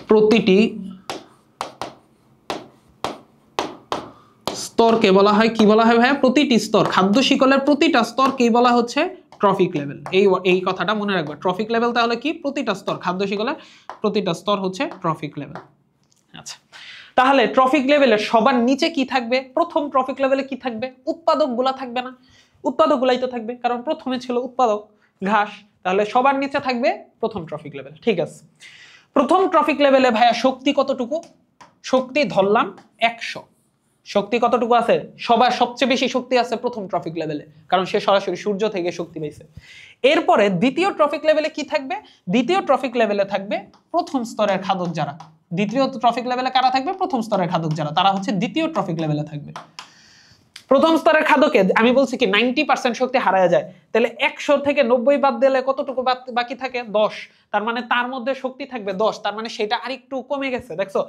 প্রতিটি স্তরকে বলা হয়, কি বলা হয় ভাইয়া, প্রতিটি স্তর, খাদ্য শিকলের প্রতিটা স্তরকেই বলা হচ্ছে ট্রফিক লেভেল। এই কথাটা মনে রাখবা, ট্রফিক লেভেল তাহলে কি, প্রতিটা স্তর, খাদ্য শিকলের প্রতিটা স্তর হচ্ছে ট্রফিক লেভেল। আচ্ছা, তাহলে ট্রফিক লেভেলের সবার নিচে কি থাকবে? প্রথম ট্রফিক লেভেলে কি থাকবে? উৎপাদকগুলা থাকবে না? উৎপাদকগুলাই তো থাকবে, কারণ প্রথমে ছিল উৎপাদক ঘাস। তাহলে সবার নিচে থাকবে প্রথম ট্রফিক লেভেল। ঠিক আছে, প্রথম ট্রফিক লেভেলে ভাইয়া শক্তি কতটুকু? শক্তি ধরলাম 100। শক্তি কতটুকু আছে? সবার সবচেয়ে বেশি শক্তি আছে প্রথম ট্রফিক লেভেলে, কারণ সে সরাসরি সূর্য থেকে শক্তি পাইছে। এরপরে দ্বিতীয় ট্রফিক লেভেলে কি থাকবে? দ্বিতীয় ট্রফিক লেভেলে থাকবে প্রথম স্তরের খাদক যারা। দ্বিতীয় ট্রফিক লেভেলে কারা থাকবে? প্রথম স্তরের খাদক যারা, তারা হচ্ছে দ্বিতীয় ট্রফিক লেভেলে থাকবে। প্রথম স্তরের খাদকে আমি বলছি কি 90% শক্তি হারায় যায়, তাহলে 100 থেকে 90 বাদ দিলে কতটুকু বাকি থাকে? 10। তার মানে তার মধ্যে শক্তি থাকবে 10, তার মানে সেটা আরেকটু কমে গেছে। দেখছো,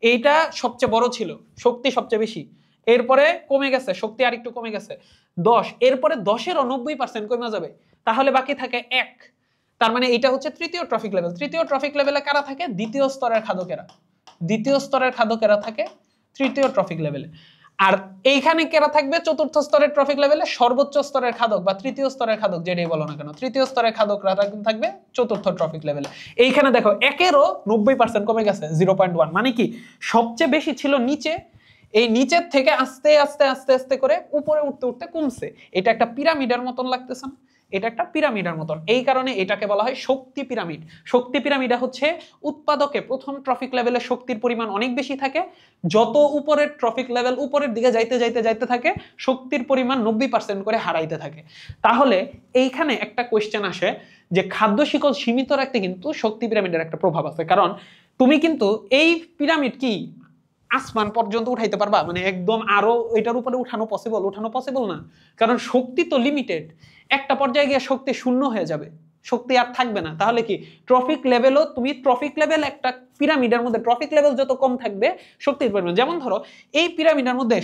এইটা সবচেয়ে বড় ছিল, শক্তি সবচেয়ে বেশি, এরপরে কমে গেছে, শক্তি আরেকটু কমে গেছে 10, এরপরে 10-এরও 90% কমে যাবে, তাহলে বাকি থাকে 1। তার মানে এটা হচ্ছে তৃতীয় ট্রফিক লেভেল। তৃতীয় ট্রফিক লেভেলে কারা থাকে? দ্বিতীয় স্তরের খাদকেরা। দ্বিতীয় স্তরের খাদকেরা থাকে তৃতীয় ট্রফিক লেভেলে। আর এইখানে কেরা থাকবে? চতুর্থ স্তরের ট্রফিক লেভেলে সর্বোচ্চ স্তরের খাদক বা তৃতীয় স্তরের খাদক, যেটাই বলো না কেন, তৃতীয় স্তরের খাদকরা থাকবে চতুর্থ ট্রফিক লেভেলে। এইখানে দেখো 1-এরও 90% কমে গেছে 0.1, মানে কি সবচেয়ে বেশি ছিল নিচে, এই নিচের থেকে আস্তে আস্তে আস্তে আস্তে করে উপরে উঠতে উঠতে কমছে। এটা একটা পিরামিডের মতন লাগতেছে না? এটা একটা পিরামিডের মতন, এই কারণে এটাকে বলা হয় শক্তি পিরামিড। শক্তি পিরামিডে হচ্ছে উৎপাদকে প্রথম ট্রফিক লেভেলে শক্তির পরিমাণ অনেক বেশি থাকে, যত উপরের ট্রফিক লেভেল উপরের দিকে যাইতে যাইতে যাইতে থাকে শক্তির পরিমাণ 90% করে হারাইতে থাকে। তাহলে এইখানে একটা কোয়েশ্চেন আসে যে খাদ্য শিকল সীমিত রাখতে কিন্তু শক্তি পিরামিডের একটা প্রভাব আছে, কারণ তুমি কিন্তু এই পিরামিড কি আসমান পর্যন্ত উঠাইতে পারবা? মানে একদম আরো এটার উপরে উঠানো পসিবল না, কারণ শক্তি তো লিমিটেড। একটা পর্যায়ে গিয়ে শক্তি শূন্য হয়ে যাবে, শক্তি আর থাকবে না। তাহলে কি ট্রফিক লেভেলও তুমি ট্রফিক লেভেল একটা পিরামিডের মধ্যে ট্রফিক লেভেল যত কম থাকবে শক্তির পরিমাণ, যেমন ধরো এই পিরামিডের মধ্যে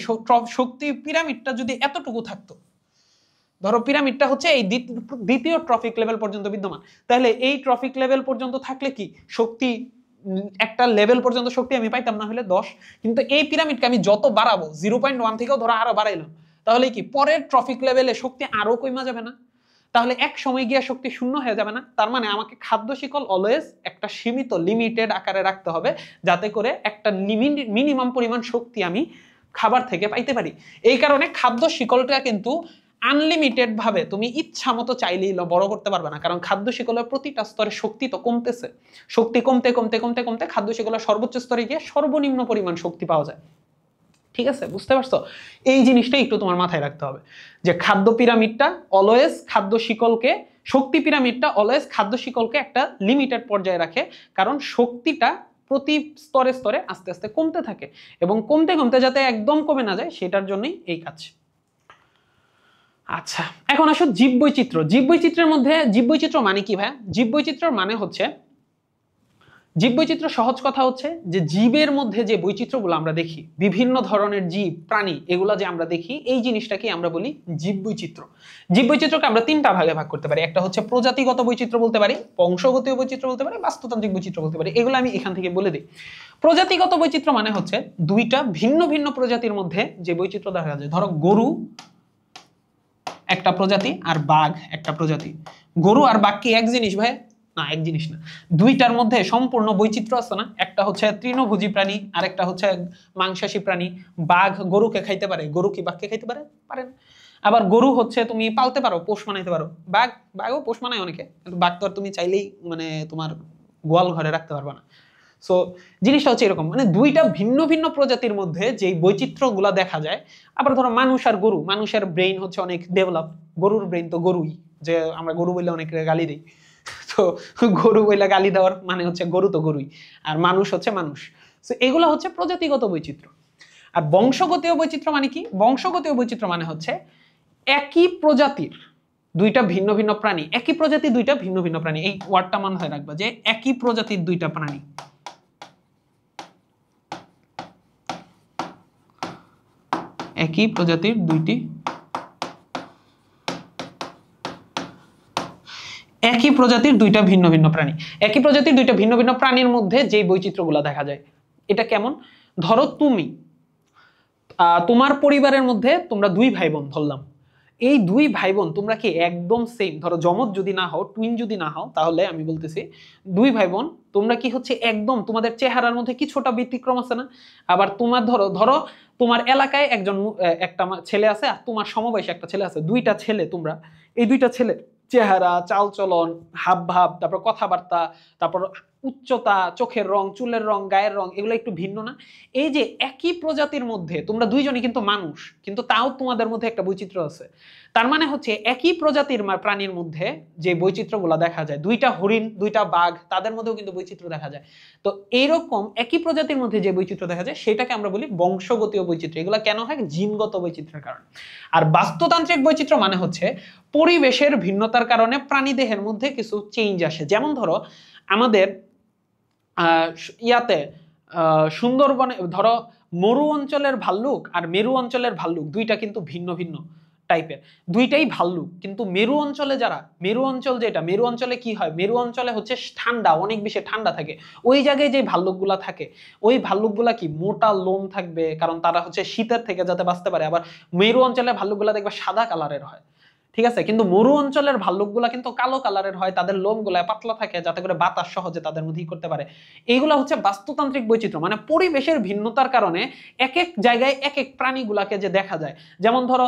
শক্তি পিরামিডটা যদি এতটুকু থাকতো, ধরো পিরামিডটা হচ্ছে এই দ্বিতীয় ট্রফিক লেভেল পর্যন্ত বিদ্যমান, তাহলে এই ট্রফিক লেভেল পর্যন্ত থাকলে কি শক্তি একটা লেভেল পর্যন্ত শক্তি আমি পাইতাম না হলে 10, কিন্তু এই পিরামিডকে আমি যত বাড়াবো 0.1 থেকেও ধরো আরো বাড়াইলাম, তাহলে কি পরের ট্রফিক লেভেলে শক্তি আরো কমে যাবে না? তাহলে এক সময় গিয়ে শক্তি শূন্য হয়ে যাবে না? তার মানে আমাকে খাদ্য শিকল অলওয়েজ একটা সীমিত লিমিটেড আকারে রাখতে হবে, যাতে করে একটা মিনিমাম পরিমাণ শক্তি আমি খাবার থেকে পাইতে পারি। এই কারণে খাদ্য শিকলটা কিন্তু আনলিমিটেড ভাবে তুমি ইচ্ছা মতো চাইলেই বড় করতে পারবে না, কারণ খাদ্য শিকলের প্রতিটা স্তরে শক্তি তো কমতেছে। শক্তি কমতে কমতে কমতে কমতে খাদ্য শিকলের সর্বোচ্চ স্তরে গিয়ে সর্বনিম্ন পরিমাণ শক্তি পাওয়া যায়। ঠিক আছে, বুঝতে পারছো? এই জিনিসটা একটু তোমার মাথায় রাখতে হবে যে খাদ্য পিরামিডটা অলওয়েজ খাদ্য শিকলকে, শক্তি পিরামিডটা অলওয়েজ খাদ্য শিকলকে একটা লিমিটেড পর্যায়ে রাখে, কারণ শক্তিটা প্রতি স্তরে স্তরে আস্তে আস্তে কমতে থাকে, এবং কমতে কমতে যাতে একদম কমে না যায় সেটার জন্যই এই কাজ। আচ্ছা, এখন আসো জীববৈচিত্র্য। জীববৈচিত্র্যের মধ্যে জীববৈচিত্র্য মানে কি ভাই? জীববৈচিত্র্যের মানে হচ্ছে, জীববৈচিত্র্য সহজ কথা হচ্ছে যে জীবের মধ্যে যে বৈচিত্র্যগুলো আমরা দেখি, বিভিন্ন ধরনের জীব প্রাণী এগুলা যে আমরা দেখি, এই জিনিসটাকে আমরা বলি জীববৈচিত্র্য। জীববৈচিত্র্যকে আমরা তিনটা ভাগে ভাগ করতে পারি। একটা হচ্ছে প্রজাতিগত বৈচিত্র্য বলতে পারি, বংশগতীয় বৈচিত্র্য বলতে পারি, বাস্তুতান্ত্রিক বৈচিত্র্য বলতে পারি। এগুলো আমি এখান থেকে বলে দিই। প্রজাতিগত বৈচিত্র্য মানে হচ্ছে দুইটা ভিন্ন ভিন্ন প্রজাতির মধ্যে যে বৈচিত্র্য দেখা যায়। ধরো গরু একটা প্রজাতি আর বাঘ একটা প্রজাতি। গরু আর বাঘ কি এক জিনিস ভাই? না, এক জিনিস না। দুইটার মধ্যে সম্পূর্ণ বৈচিত্র্য আছে না? একটা হচ্ছে তৃণভোজী প্রাণী আর একটা হচ্ছে মাংসাশী প্রাণী। বাঘ গরুকে খাইতে পারে, গরু কি বাঘকে খাইতে পারে? পারে না। আবার গরু হচ্ছে তুমি পালতে পারো, পোষ মানাইতে পারো। বাঘও পোষ মানায় অনেকে, কিন্তু বাঘ তো আর তুমি চাইলেই মানে তোমার গোয়াল ঘরে রাখতে পারবে না। সো জিনিসটা হচ্ছে এরকম, মানে দুইটা ভিন্ন ভিন্ন প্রজাতির মধ্যে যে বৈচিত্র্যগুলো দেখা যায়। আবার ধরো মানুষ আর গরু, মানুষের ব্রেইন হচ্ছে অনেক ডেভেলপ, গরুর ব্রেইন তো গরুই, যে আমরা গরু বললে অনেক গালি দিই, তো গরু বইলা গালি দেওয়ার মানে হচ্ছে গরু তো গরুই, আর মানুষ হচ্ছে মানুষ। তো এগুলো হচ্ছে প্রজাতিগত বৈচিত্র্য। আর বংশগতীয় বৈচিত্র্য মানে কি? বংশগতীয় বৈচিত্র্য মানে হচ্ছে একই প্রজাতির দুইটা ভিন্ন ভিন্ন প্রাণী, একই প্রজাতির দুইটা ভিন্ন ভিন্ন প্রাণী, এই ওয়ার্ডটা মাথায় রাখবা যে একই প্রজাতির দুইটা প্রাণী, একই প্রজাতির দুইটি, একই প্রজাতির দুইটা ভিন্ন ভিন্ন প্রাণী, একই প্রজাতির দুইটা ভিন্ন ভিন্ন প্রাণীর মধ্যে যে বৈচিত্র্যগুলো দেখা যায়। এটা কেমন? ধরো তুমি তোমার পরিবারের মধ্যে তোমরা দুই ভাই বোন ধরলাম, এই দুই ভাই বোন তোমরা কি একদম সেম, ধরো জমজ যদি না হও, টুইন যদি না হও, তাহলে আমি বলতেছি দুই ভাই বোন তোমরা কি হচ্ছে একদম তোমাদের চেহারার মধ্যে কিছুটা ব্যতিক্রম আছে না? আবার তোমার ধরো ধরো তোমার এলাকায় একজন একটা ছেলে আছে আর তোমার সমবয়সী একটা ছেলে আছে, দুইটা ছেলে, তোমরা এই দুইটা ছেলে চেহারা, চালচলন, হাব ভাব, তারপর কথাবার্তা, তারপর উচ্চতা, চোখের রং, চুলের রং, গায়ের রং, এগুলো একটু ভিন্ন না? এই যে একই প্রজাতির মধ্যে তোমরা দুইজনই কিন্তু মানুষ, কিন্তু তাও তোমাদের মধ্যে একটা বৈচিত্র্য আছে। তার মানে হচ্ছে একই প্রজাতির প্রাণীর মধ্যে যে বৈচিত্র্যগুলো দেখা যায়, দুইটা হরিণ, দুইটা বাঘ, তাদের মধ্যেও কিন্তু বৈচিত্র্য দেখা যায়। তো এইরকম একই প্রজাতির মধ্যে যে বৈচিত্র্য দেখা যায় সেটাকে আমরা বলি বংশগতীয় বৈচিত্র্য। এগুলো কেন হয়? জিনগত বৈচিত্র্যের কারণে। আর বাস্তুতান্ত্রিক বৈচিত্র্য মানে হচ্ছে পরিবেশের ভিন্নতার কারণে প্রাণীদেহের মধ্যে কিছু চেঞ্জ আসে। যেমন ধরো আমাদের ইয়াতে সুন্দরবনে ধরো মরু অঞ্চলের ভাল্লুক আর মেরু অঞ্চলের ভাল্লুক দুইটা কিন্তু ভিন্ন ভিন্ন টাইপের, দুইটাই ভাল্লুক। কিন্তু মেরু অঞ্চলে যারা, মেরু অঞ্চল যেটা, মেরু অঞ্চলে কি হয়, মেরু অঞ্চলে হচ্ছে ঠান্ডা, অনেক বেশি ঠান্ডা থাকে। ওই জায়গায় যে ভাল্লুকগুলা থাকে, ওই ভাল্লুকগুলা কি মোটা লোম থাকবে, কারণ তারা হচ্ছে শীতের থেকে যাতে বাঁচতে পারে। আবার মেরু অঞ্চলে ভাল্লুকগুলা দেখবে সাদা কালারের হয়, ঠিক আছে? কিন্তু মরু অঞ্চলের ভাল্লুকগুলা কিন্তু কালো কালারের হয়, তাদের লোমগুলা পাতলা থাকে যাতে করে বাতাস সহজে তাদের মধ্যে করতে পারে। এইগুলা হচ্ছে বাস্তুতান্ত্রিক বৈচিত্র্য, মানে পরিবেশের ভিন্নতার কারণে এক এক জায়গায় এক এক প্রাণীগুলাকে যে দেখা যায়। যেমন ধরো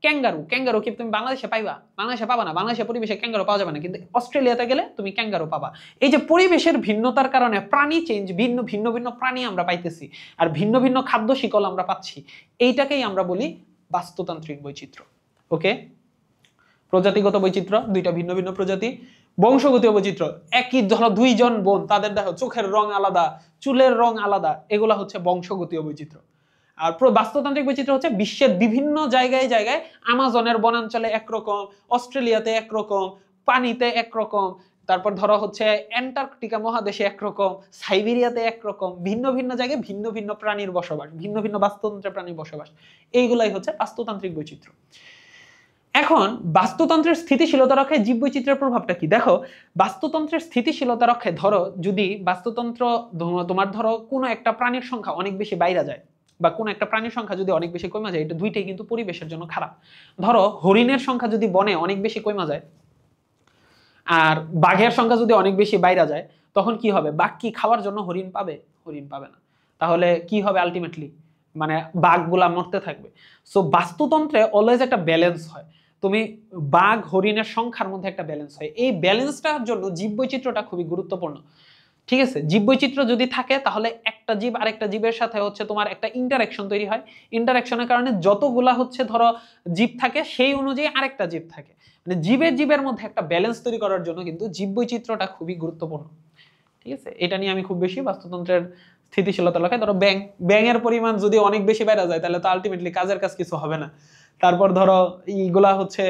ক্যাঙ্গারু, ক্যাঙ্গারু কি তুমি বাংলাদেশে পাইবা? বাংলাদেশে পাবা না, বাংলাদেশের পরিবেশে ক্যাঙ্গারু পাওয়া যাবে না, কিন্তু অস্ট্রেলিয়াতে গেলে তুমি ক্যাঙ্গারু পাবা। এই যে পরিবেশের ভিন্নতার কারণে প্রাণী চেঞ্জ, ভিন্ন ভিন্ন ভিন্ন প্রাণী আমরা পাইতেছি, আর ভিন্ন ভিন্ন খাদ্য শিকল আমরা পাচ্ছি, এইটাকেই আমরা বলি বাস্তুতান্ত্রিক বৈচিত্র্য। ওকে, প্রজাতিগত বৈচিত্র্য, দুইটা ভিন্ন ভিন্ন প্রজাতি। বংশগতীয় বৈচিত্র্য, একই ধরো দুইজন বোন, তাদের দেখো চোখের রং আলাদা, চুলের রং আলাদা, এগুলা হচ্ছে বংশগতীয় বৈচিত্র্য। আর বাস্তুতান্ত্রিক বৈচিত্র্য হচ্ছে বিশ্বের বিভিন্ন জায়গায় জায়গায়, আমাজনের বনাঞ্চলে একরকম, অস্ট্রেলিয়াতে একরকম, পানিতে একরকম, তারপর ধরো হচ্ছে অ্যান্টার্কটিকা মহাদেশে একরকম, সাইবেরিয়াতে একরকম, ভিন্ন ভিন্ন জায়গায় ভিন্ন ভিন্ন প্রাণীর বসবাস, ভিন্ন ভিন্ন বাস্তুতন্ত্রের প্রাণীর বসবাস। এইগুলাই হচ্ছে বাস্তুতান্ত্রিক বৈচিত্র্য। এখন বাস্তুতন্ত্রের স্থিতিশীলতা রক্ষায় জীববৈচিত্র্যের প্রভাবটা কি? দেখো, বাস্তুতন্ত্রের স্থিতিশীলতা রক্ষায় ধরো যদি বাস্তুতন্ত্র, তোমার ধরো কোনো একটা প্রাণীর সংখ্যা অনেক বেশি বাইরে যায় বা কোনো একটা প্রাণীর সংখ্যা যদি অনেক বেশি কমে যায়, এটা দুইটাই কিন্তু পরিবেশের জন্য খারাপ। ধরো হরিণের সংখ্যা যদি বনে অনেক বেশি কমে যায় আর বাঘের সংখ্যা যদি অনেক বেশি বাইরে যায়, তখন কি হবে? বাঘ কি খাওয়ার জন্য হরিণ পাবে? হরিণ পাবে না। তাহলে কি হবে আলটিমেটলি? মানে বাঘগুলা মরতে থাকবে। সো বাস্তুতন্ত্রে অলওয়েজ একটা ব্যালেন্স হয়, তুমি বাঘ হরিণের সংখ্যার মধ্যে একটা ব্যালেন্স হয়। এই ব্যালেন্সটার জন্য জীববৈচিত্র্যটা খুবই গুরুত্বপূর্ণ, ঠিক আছে? জীববৈচিত্র্য যদি থাকে তাহলে একটা জীব আরেকটা জীবের সাথে হচ্ছে তোমার একটা ইন্টারাকশন তৈরি হয়। ইন্টারাকশনের কারণে যতগুলা হচ্ছে ধরো জীব থাকে সেই অনুযায়ী আরেকটা জীব থাকে, মানে জীবের জীবের মধ্যে একটা ব্যালেন্স তৈরি করার জন্য কিন্তু জীববৈচিত্র্যটা খুবই গুরুত্বপূর্ণ, ঠিক আছে? এটা নিয়ে আমি খুব বেশি বাস্তুতন্ত্রের স্থিতিশীলতা লেখায়। ধরো ব্যাঙের পরিমাণ যদি অনেক বেশি বেড়ে যায় তাহলে তো আলটিমেটলি কাজের কাজ কিছু হবে না। তারপর ধরো এইগুলা হচ্ছে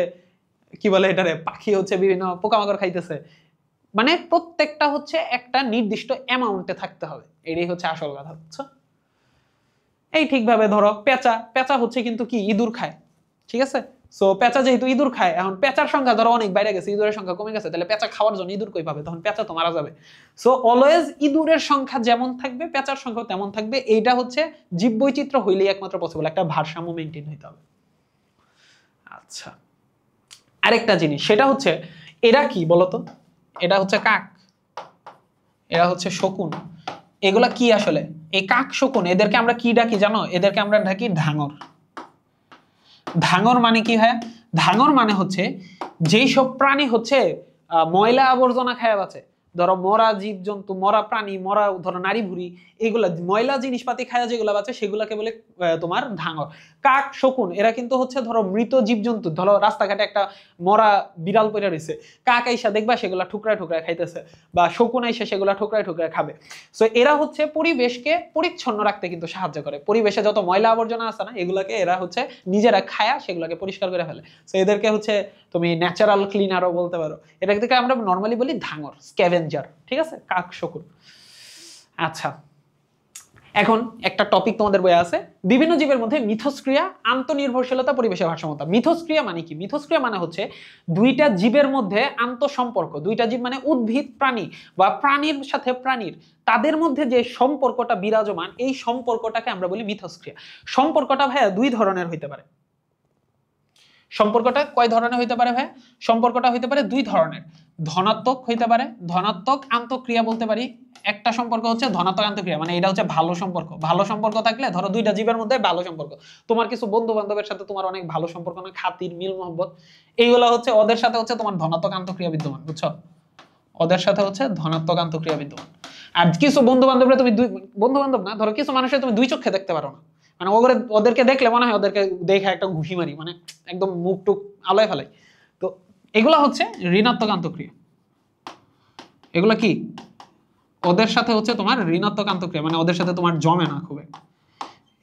কি বলে এটারে, পাখি হচ্ছে বিভিন্ন পোকামাকড় খাইতেছে, মানে প্রত্যেকটা হচ্ছে একটা নির্দিষ্ট অ্যামাউন্টে থাকতে হবে, এটাই হচ্ছে আসল কথা, বুঝছো? এই ঠিকভাবে ধরো পেঁচা, পেঁচা হচ্ছে কিন্তু কি ইঁদুর খায়, ঠিক আছে? সো পেঁচা যেহেতু ইঁদুর খায়, এখন পেঁচার সংখ্যা ধরো অনেক বাইরে গেছে, ইঁদুরের সংখ্যা কমে গেছে, তাহলে পেঁচা খাওয়ার জন্য ইঁদুর কই পাবে? তখন পেঁচা তো মারা যাবে। সো অলওয়েজ ইঁদুরের সংখ্যা যেমন থাকবে পেঁচার সংখ্যা তেমন থাকবে, এইটা হচ্ছে জীববৈচিত্র্য হইলেই একমাত্র পসিবল, একটা ভারসাম্য মেইনটেইন হইতে হবে। আচ্ছা, আরেকটা জিনিস সেটা হচ্ছে এরা কি বলতো, এটা হচ্ছে কাক, এরা হচ্ছে শকুন, এগুলা কি আসলে? এই কাক শকুন এদেরকে আমরা কি ডাকি জানো? এদেরকে আমরা ডাকি ধাঙর। ধাঙর মানে কি হয়? ধাঙর মানে হচ্ছে যেই সব প্রাণী হচ্ছে ময়লা আবর্জনা খায় বাঁচে, ধরো মরা জীবজন্তু, মরা প্রাণী, মরা ধরো নারী ভুড়ি, এগুলা ময়লা জিনিসপাতি খায় যেগুলো বাঁচে সেগুলাকে বলে তোমার ধাঙর। কাক শকুন এরা কিন্তু হচ্ছে ধরো মৃত জীবজন্তু, ধরো রাস্তাঘাটে একটা মরা বিড়াল পড়ে রয়েছে, কাক আইসা দেখবা সেগুলা ঠুকরায় ঠুকরায় খাইতেছে, বা শকুন আইসা সেগুলা ঠুকরায় ঠুকরায় খাবে। সো এরা হচ্ছে পরিবেশকে পরিচ্ছন্ন রাখতে কিন্তু সাহায্য করে, পরিবেশে যত ময়লা আবর্জনা আছে না এগুলাকে এরা হচ্ছে নিজেরা খায়া সেগুলাকে পরিষ্কার করে ফেলে। সো এদেরকে হচ্ছে তুমি ন্যাচারাল ক্লিনারও বলতে পারো। এটাকে আমরা নর্মালি বলি ধাঙর, স্ক্যাভেঞ্জার, ঠিক আছে? কাক শকুন। আচ্ছা, এখন একটা টপিক তোমাদের বইয়ে আছে, বিভিন্ন জীবের মধ্যে মিথস্ক্রিয়া, আন্তঃনির্ভরশীলতা, পরিবেশের ভারসাম্যতা। মিথস্ক্রিয়া মানে কি? মিথস্ক্রিয়া মানে হচ্ছে দুইটা জীবের মধ্যে আন্তঃসম্পর্ক, দুইটা জীব মানে উদ্ভিদ প্রাণী বা প্রাণীর সাথে প্রাণীর, তাদের মধ্যে যে সম্পর্কটা বিরাজমান, এই সম্পর্কটাকে আমরা বলি মিথস্ক্রিয়া। সম্পর্কটা ভাইয়া দুই ধরনের হইতে পারে। সম্পর্কটা কয় ধরনের হইতে পারে ভাই? সম্পর্কটা হইতে পারে দুই ধরনের। ধনাত্মক হইতে পারে, ধনাত্মক আন্তঃক্রিয়া বলতে পারি। একটা সম্পর্ক হচ্ছে ধনাত্মক আন্তঃক্রিয়া, মানে এটা হচ্ছে ভালো সম্পর্ক। ভালো সম্পর্ক থাকলে ধরো দুইটা জীবের মধ্যে ভালো সম্পর্ক, তোমার কিছু বন্ধু বান্ধবের সাথে তোমার অনেক ভালো সম্পর্ক, না খাতির মিল মহব্বত, এইগুলো হচ্ছে ওদের সাথে হচ্ছে তোমার ধনাত্মক আন্তঃক্রিয়া বিদ্যমান, বুঝছো? ওদের সাথে হচ্ছে ধনাত্মক আন্তঃক্রিয়া বিদ্যমান। আর কিছু বন্ধু বান্ধবরা তুমি দুই, বন্ধু বান্ধব না, ধরো কিছু মানুষের তুমি দুই চোখে দেখতে পারো না, মানে ওদেরকে দেখলে মনে হয় ওদেরকে দেখে একটা ঘুষি মারি, মানে একদম মুখ টুক আলোয় ফেলাই। তো এগুলা হচ্ছে ঋণাত্মক আন্তঃক্রিয়া। এগুলা কি? ওদের সাথে হচ্ছে তোমার ঋণাত্মক আন্তঃক্রিয়া, মানে ওদের সাথে তোমার জমে না খুব একটা,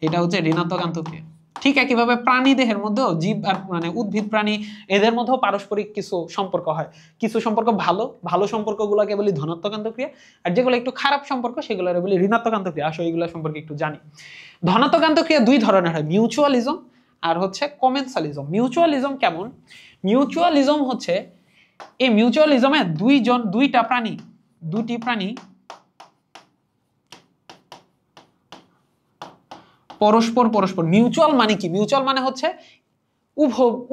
এটা হচ্ছে ঋণাত্মক আন্তঃক্রিয়া। ঠিক একইভাবে প্রাণী দেহের মধ্যেও জীব আর মানে উদ্ভিদ প্রাণী এদের মধ্যেও পারস্পরিক কিছু সম্পর্ক হয়। কিছু সম্পর্ক ভালো, ভালো সম্পর্কগুলোকে বলি ধনাত্মক আন্তঃক্রিয়া, আর যেগুলো একটু খারাপ সম্পর্ক সেগুলোকে বলি ঋণাত্মক আন্তঃক্রিয়া। আসলে এগুলো সম্পর্কে একটু জানি। ধনাত্মক আন্তঃক্রিয়া দুই ধরনের হয়, মিউচুয়ালিজম আর হচ্ছে কমেন্সালিজম। মিউচুয়ালিজম কেমন? মিউচুয়ালিজম হচ্ছে এই মিউচুয়ালিজমে দুটি প্রাণী পরস্পর মিউচুয়াল মানে কি? মিউচুয়াল মানে হচ্ছে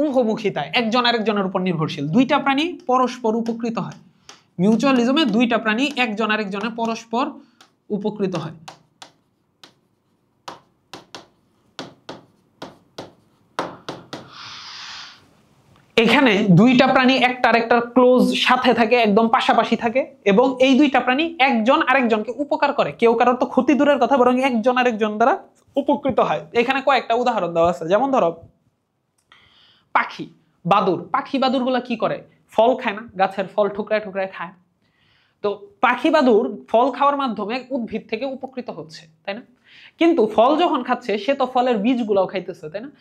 উভমুখিতায়, একজন আরেকজনের উপর নির্ভরশীল। দুইটা প্রাণী পরস্পর উপকৃত হয়। মিউচুয়ালিজমে দুইটা প্রাণী একজন আরেকজনের পরস্পর উপকৃত হয়। এখানে দুইটা প্রাণী একটা আরেকটার ক্লোজ সাথে থাকে, একদম পাশাপাশি থাকে, এবং এই দুইটা প্রাণী একজন আরেকজনকে উপকার করে। কেউ কারোর তো ক্ষতি দূরের কথা, বরং একজন আরেকজন দ্বারা উপকৃত হয়। এখানে কয়েকটা উদাহরণ দেওয়া আছে, যেমন ধরো পাখি, বাদুর। পাখি বাদুর গুলা কি করে? ফল খায় না, গাছের ফল ঠুকরায় ঠুকরায় খায়। তো পাখি বাদুর ফল খাওয়ার মাধ্যমে উদ্ভিদ থেকে উপকৃত হচ্ছে, তাই না? কিন্তু ফল যখন খাচ্ছে সে তো ফলের বীজগুলাও খাইতেছে, তাই না?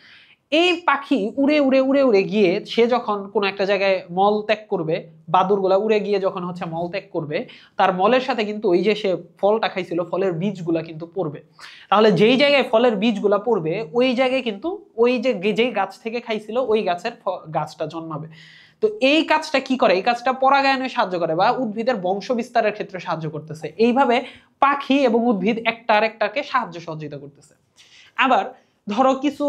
এই পাখি উড়ে উড়ে উড়ে উড়ে গিয়ে সে যখন কোনো একটা জায়গায় মল ত্যাগ করবে, বাদুরগুলা উড়ে গিয়ে যখন হচ্ছে মল ত্যাগ করবে, তার মলের সাথে কিন্তু ওই যে সে ফলটা খাইছিল ফলের বীজগুলা কিন্তু পড়বে। তাহলে যেই জায়গায় ফলের বীজগুলা পড়বে ওই জায়গায় কিন্তু ওই যে যেই গাছ থেকে খাইছিল ওই গাছের গাছটা জন্মাবে। তো এই কাজটা কি করে? এই কাজটা পরাগায়নে সাহায্য করে বা উদ্ভিদের বংশ বিস্তারের ক্ষেত্রে সাহায্য করতেছে। এইভাবে পাখি এবং উদ্ভিদ একটা আরেকটাকে সাহায্য সহযোগিতা করতেছে। আবার ধরো কিছু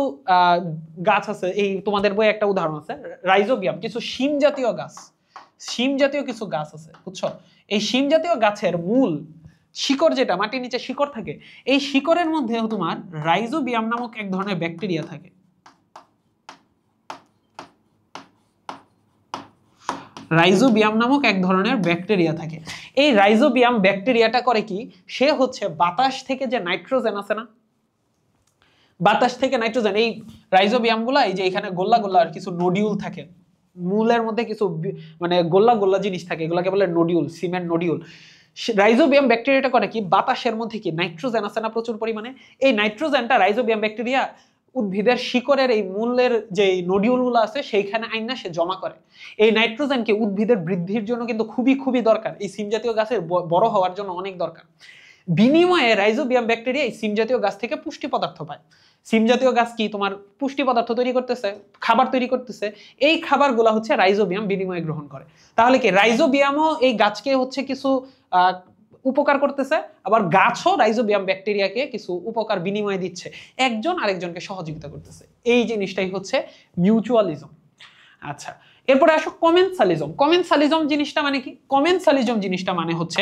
গাছ আছে, এই তোমাদের বইয়ে একটা উদাহরণ আছে রাইজোবিয়াম, কিছু শিম জাতীয় গাছ, শিম জাতীয় কিছু গাছ আছে, বুঝছো? এই শিম জাতীয় গাছের মূল শিকড়, যেটা মাটির নিচে শিকড় থাকে, এই শিকড়ের মধ্যে তোমার রাইজোবিয়াম নামক এক ধরনের ব্যাকটেরিয়া থাকে। রাইজোবিয়াম নামক এক ধরনের ব্যাকটেরিয়া থাকে। এই রাইজোবিয়াম ব্যাকটেরিয়াটা করে কি? সে হচ্ছে বাতাস থেকে যে নাইট্রোজেন আছে না, বাতাস থেকে নাইট্রোজেন, এই রাইজোবিয়ামগুলো এই যে এখানে গোল্লা গোল্লা আর কিছু নোডিউল থাকে, মূলের মধ্যে কিছু মানে গোল্লা গোল্লা জিনিস থাকে, এগুলোকে বলে নোডিউল, সিমেন্ট নোডিউল। রাইজোবিয়াম ব্যাকটেরিয়াটা করে কি? বাতাসের মধ্যে কি নাইট্রোজেন আছে না প্রচুর পরিমাণে, এই নাইট্রোজেনটা রাইজোবিয়াম ব্যাকটেরিয়া উদ্ভিদের শিকড়ের এই মূলের যে নোডিউলগুলো আছে সেইখানে আইনা সে জমা করে। এই নাইট্রোজেনকে উদ্ভিদের বৃদ্ধির জন্য কিন্তু খুবই খুবই দরকার, এই সিম জাতীয় গাছের বড় হওয়ার জন্য অনেক দরকার। বিনিময়ে রাইজোবিয়াম ব্যাকটেরিয়া এই সিম জাতীয় গাছ থেকে পুষ্টি পদার্থ পায়। সিম জাতীয় গাছ কি তোমার পুষ্টি পদার্থ তৈরি করতেছে, খাবার তৈরি করতেছে, এই খাবারগুলো হচ্ছে রাইজোবিয়াম বিনিময়ে গ্রহণ করে। তাহলে কি রাইজোবিয়ামও এই গাছকে হচ্ছে কিছু উপকার করতেছে, আবার গাছও রাইজোবিয়াম ব্যাকটেরিয়াকে কিছু উপকার বিনিময়ে দিচ্ছে, একজন আরেকজনকে সহযোগিতা করতেছে। এই জিনিসটাই হচ্ছে মিউচুয়ালিজম। আচ্ছা, এরপরে আসো কমেন্সালিজম। কমেন্সালিজম জিনিসটা মানে কি? কমেন্সালিজম জিনিসটা মানে হচ্ছে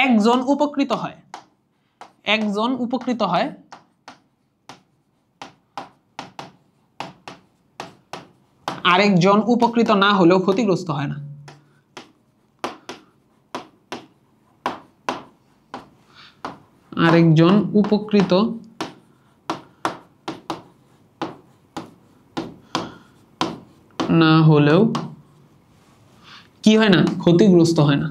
একজন উপকৃত হয়, একজন উপকৃত হয় আরেকজন উপকৃত না হলেও ক্ষতিগ্রস্ত হয় না। আরেকজন উপকৃত না হলেও কি হয় না? ক্ষতিগ্রস্ত হয় না।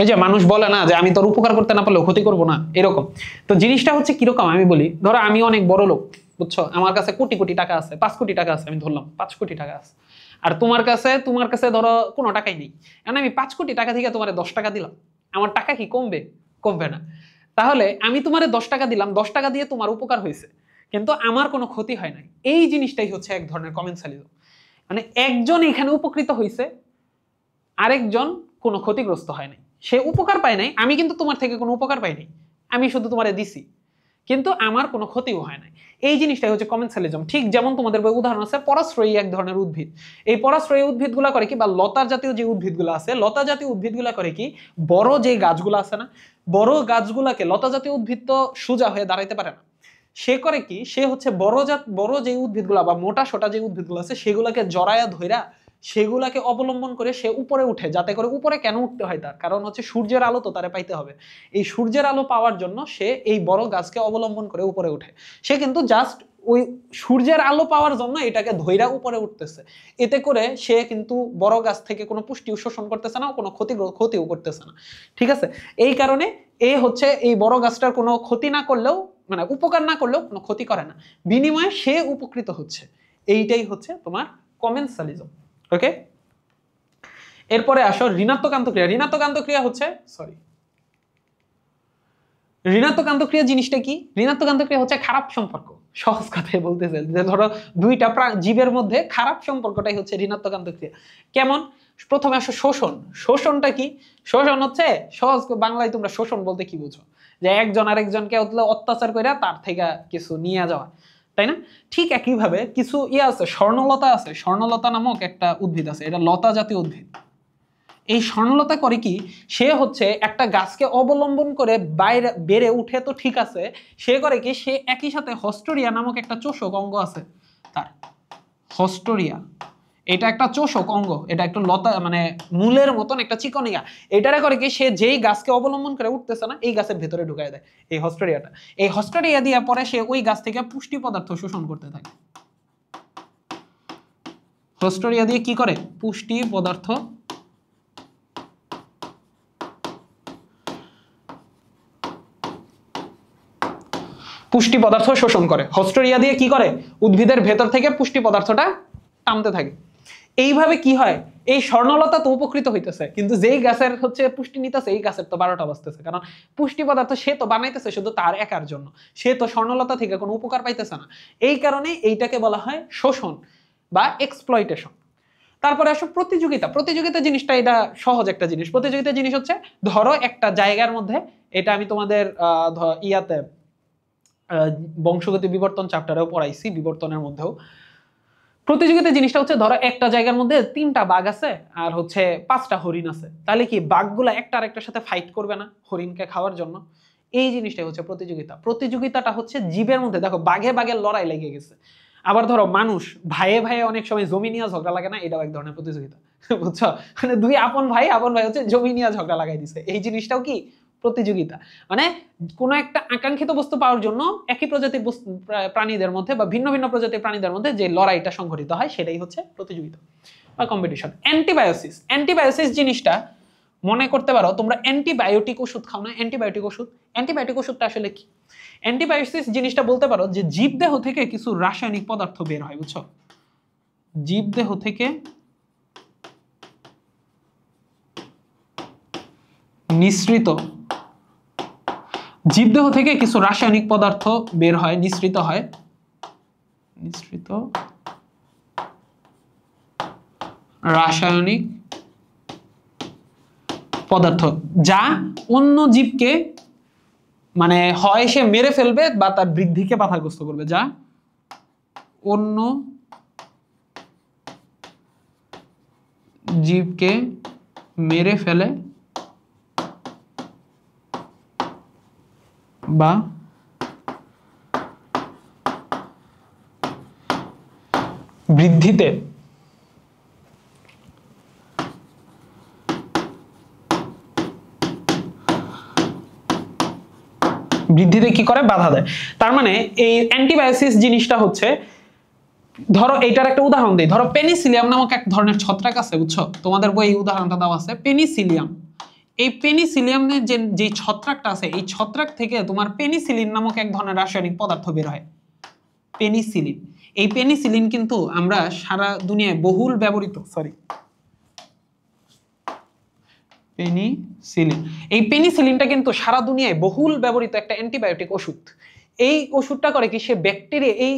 ওই যে মানুষ বলে না যে আমি তোর উপকার করতে না পারলেও ক্ষতি করবো না, এরকম। তো জিনিসটা হচ্ছে কিরকম আমি বলি, ধরো আমি অনেক বড় লোক, বুঝছো, আমার কাছে কোটি কোটি টাকা আছে, 5 কোটি টাকা আছে, আমি ধরলাম 5 কোটি টাকা আছে, আর তোমার কাছে ধরো কোনো টাকাই নেই। কারণ আমি 5 কোটি টাকা থেকে তোমার 10 টাকা দিলাম, আমার টাকা কি কমবে? কমবে না। তাহলে আমি তোমার 10 টাকা দিলাম, 10 টাকা দিয়ে তোমার উপকার হয়েছে, কিন্তু আমার কোনো ক্ষতি হয় নাই। এই জিনিসটাই হচ্ছে এক ধরনের কমেন্সালিজম, মানে একজন এখানে উপকৃত হয়েছে, আরেকজন কোনো ক্ষতিগ্রস্ত হয় নাই। সে উপকার পায় নাই, আমি কিন্তু তোমার থেকে কোনো উপকার পাই নাই, আমি শুধু তোমারে দিছি, কিন্তু আমার কোনো ক্ষতিও হয় নাই। এই জিনিসটাই হচ্ছে কমেন্সালিজম। ঠিক যেমন তোমাদের বই উদাহরণ আছে পরাশ্রয়ী এক ধরনের উদ্ভিদ। এই পরাশ্রয়ী উদ্ভিদগুলা করে কি, বা লতা জাতীয় যে উদ্ভিদগুলো আছে, লতা জাতীয় উদ্ভিদগুলা করে কি, বড় যে গাছগুলো আছে না, বড় গাছগুলাকে, লতা জাতীয় উদ্ভিদ তো সোজা হয়ে দাঁড়াইতে পারে না, সে করে কি, সে হচ্ছে বড় যে উদ্ভিদগুলা বা মোটা সোটা যে উদ্ভিদগুলো আছে সেগুলাকে জড়ায়া ধইরা সেগুলাকে অবলম্বন করে সে উপরে উঠে, যাতে করে উপরে কেন উঠতে হয়, তার কারণ হচ্ছে সূর্যের আলো তো তারে পাইতে হবে। এই সূর্যের আলো পাওয়ার জন্য সে এই বড় গাছকে অবলম্বন করে উপরে উঠে। সে কিন্তু জাস্ট ওই সূর্যের আলো পাওয়ার জন্য এটাকে ধইরা উপরে উঠতেছে, এতে করে সে কিন্তু বড় গাছ থেকে কোনো পুষ্টিও শোষণ করতেছে না, কোনো ক্ষতিও করতেছে না। ঠিক আছে, এই কারণে এ হচ্ছে এই বড় গাছটার কোনো ক্ষতি না করলেও, মানে উপকার না করলেও কোনো ক্ষতি করে না, বিনিময়ে সে উপকৃত হচ্ছে। এইটাই হচ্ছে তোমার কমেন্সালিজম। ওকে, এরপরে আসো ঋণাত্মক আন্তঃক্রিয়া। ঋণাত্মক আন্তঃক্রিয়া হচ্ছে, ঋণাত্মক আন্তঃক্রিয়া জিনিসটা কি? ঋণাত্মক আন্তঃক্রিয়া হচ্ছে খারাপ সম্পর্ক। সহজ কথায় বলতেছে যে ধরো দুইটা জীবের মধ্যে খারাপ সম্পর্কটাই হচ্ছে ঋণাত্মক আন্তঃক্রিয়া। কেমন? প্রথমে আসো শোষণ। শোষণটা কি? শোষণ হচ্ছে, সহজ বাংলায় তোমরা শোষণ বলতে কি বুঝো? যে একজন আরেকজনকে অত্যাচার করে তার থেকে কিছু নিয়ে যাওয়া, তাই না? ঠিক একইভাবে কিছু আছে, স্বর্ণলতা আছে। স্বর্ণলতা নামক একটা উদ্ভিদ আছে, এটা লতা জাতীয় উদ্ভিদ। এই স্বর্ণলতা করে কি, সে হচ্ছে একটা গাছকে অবলম্বন করে বাইরে বেড়ে উঠে, তো ঠিক আছে, সে করে কি, সে একই সাথে হস্টোরিয়া নামক একটা চোষক অঙ্গ আছে তার। হস্টোরিয়া এটা একটা চোষক অঙ্গ, এটা একটু লতা মানে মূলের মতন একটা চিকনিয়া। এটারে করে কি, সে যেই গাছকে অবলম্বন করে উঠতেছে না, এই গাছের ভেতরে ঢুকায় দেয় এই হস্টোরিয়াটা। এই হস্টোরিয়া দিয়ে পরে সে ওই গাছ থেকে পুষ্টি পদার্থ শোষণ করতে থাকে। হস্টোরিয়া দিয়ে কি করে? পুষ্টি পদার্থ শোষণ করে। হস্টোরিয়া দিয়ে কি করে? উদ্ভিদের ভেতর থেকে পুষ্টি পদার্থটা টানতে থাকে। এইভাবে কি হয়, এই স্বর্ণলতা তো উপকৃত হইতেছে, কিন্তু যেই গাছের হচ্ছে পুষ্টি নিতেছে এই গাছের তো 12টা বাজতেছে, কারণ পুষ্টি পদার্থ সে তো বানাইতেছে শুধু তার একার জন্য, সে তো স্বর্ণলতা থেকে কোনো উপকার পাইতেছে না। এই কারণে এইটাকে বলা হয় শোষণ বা এক্সপ্লয়টেশন। তারপরে আসো প্রতিযোগিতা। প্রতিযোগিতা জিনিসটা এটা সহজ একটা জিনিস। প্রতিযোগিতা জিনিস হচ্ছে, ধরো একটা জায়গার মধ্যে, এটা আমি তোমাদের ইয়াতে বংশগতি বিবর্তন চ্যাপ্টারেও পড়াইছি, বিবর্তনের মধ্যেও। প্রতিযোগিতা জিনিসটা হচ্ছে, ধরো একটা জায়গার মধ্যে 3টা বাঘ আছে আর হচ্ছে 5টা হরিণ আছে, তাহলে কি বাঘগুলা একটা আরেকটার সাথে ফাইট করবে না হরিণকে খাওয়ার জন্য? এই জিনিসটাই হচ্ছে প্রতিযোগিতা। প্রতিযোগিতাটা হচ্ছে জীবের মধ্যে, দেখো বাঘে বাঘের লড়াই লেগে গেছে। আবার ধরো মানুষ ভাইয়ে ভাইয়ে অনেক সময় জমি নিয়ে ঝগড়া লাগে না, এটাও এক ধরনের প্রতিযোগিতা, বুঝছো? মানে দুই আপন ভাই হচ্ছে জমি নিয়ে ঝগড়া লাগাই দিছে, এই জিনিসটাও কি প্রতিযোগিতা। মানে কোন একটা আকাঙ্ক্ষিত বস্তু পাওয়ার জন্য একই প্রজাতির প্রাণীদের মধ্যে বা ভিন্ন ভিন্ন প্রজাতির প্রাণীদের মধ্যে যে লড়াইটা সংঘটিত হয় সেটাই হচ্ছে প্রতিযোগিতা বা কম্পিটিশন। অ্যান্টিবায়োসিস। অ্যান্টিবায়োসিস জিনিসটা মনে করতে পারো তোমরা, অ্যান্টিবায়োটিক ওষুধ খাও না? অ্যান্টিবায়োটিক ওষুধ, অ্যান্টিবায়োটিক ওষুধটা আসলে কি? অ্যান্টিবায়োসিস জিনিসটা বলতে পারো যে জীবদেহ থেকে কিছু রাসায়নিক পদার্থ বের হয়, বুঝছো? জীবদেহ থেকে নিঃসৃত, জীবদেহ থেকে কিছু রাসায়নিক পদার্থ বের হয়, নিঃসৃত হয়, নিঃসৃত রাসায়নিক পদার্থ, যা অন্য জীবকে মানে হয় সে মেরে ফেলবে বা তার বৃদ্ধিকে বাধাগ্রস্ত করবে, যা অন্য জীবকে মেরে ফেলে বা বৃদ্ধিতে কি করে? বাধা দেয়। তার মানে এই অ্যান্টিবায়োসিস জিনিসটা হচ্ছে, ধরো এইটার একটা উদাহরণ দিই। ধরো পেনিসিলিয়াম নামক এক ধরনের ছত্রাক আছে, বুঝছো? তোমাদের বই এই উদাহরণটা দেওয়া আছে, পেনিসিলিয়াম। এই পেনিসিলিয়ামের যে ছত্রাকটা আছে, এই ছত্রাক থেকে তোমার পেনিসিলিন নামক এক ধরনের রাসায়নিক পদার্থ বের হয়, পেনিসিলিন। এই পেনিসিলিন কিন্তু আমরা সারা দুনিয়ায় বহুল ব্যবহৃত, পেনিসিলিন, এই পেনিসিলিনটা কিন্তু সারা দুনিয়ায় বহুল ব্যবহৃত একটা অ্যান্টিবায়োটিক ওষুধ। এই ওষুধটা করে কি, সে ব্যাকটেরিয়া, এই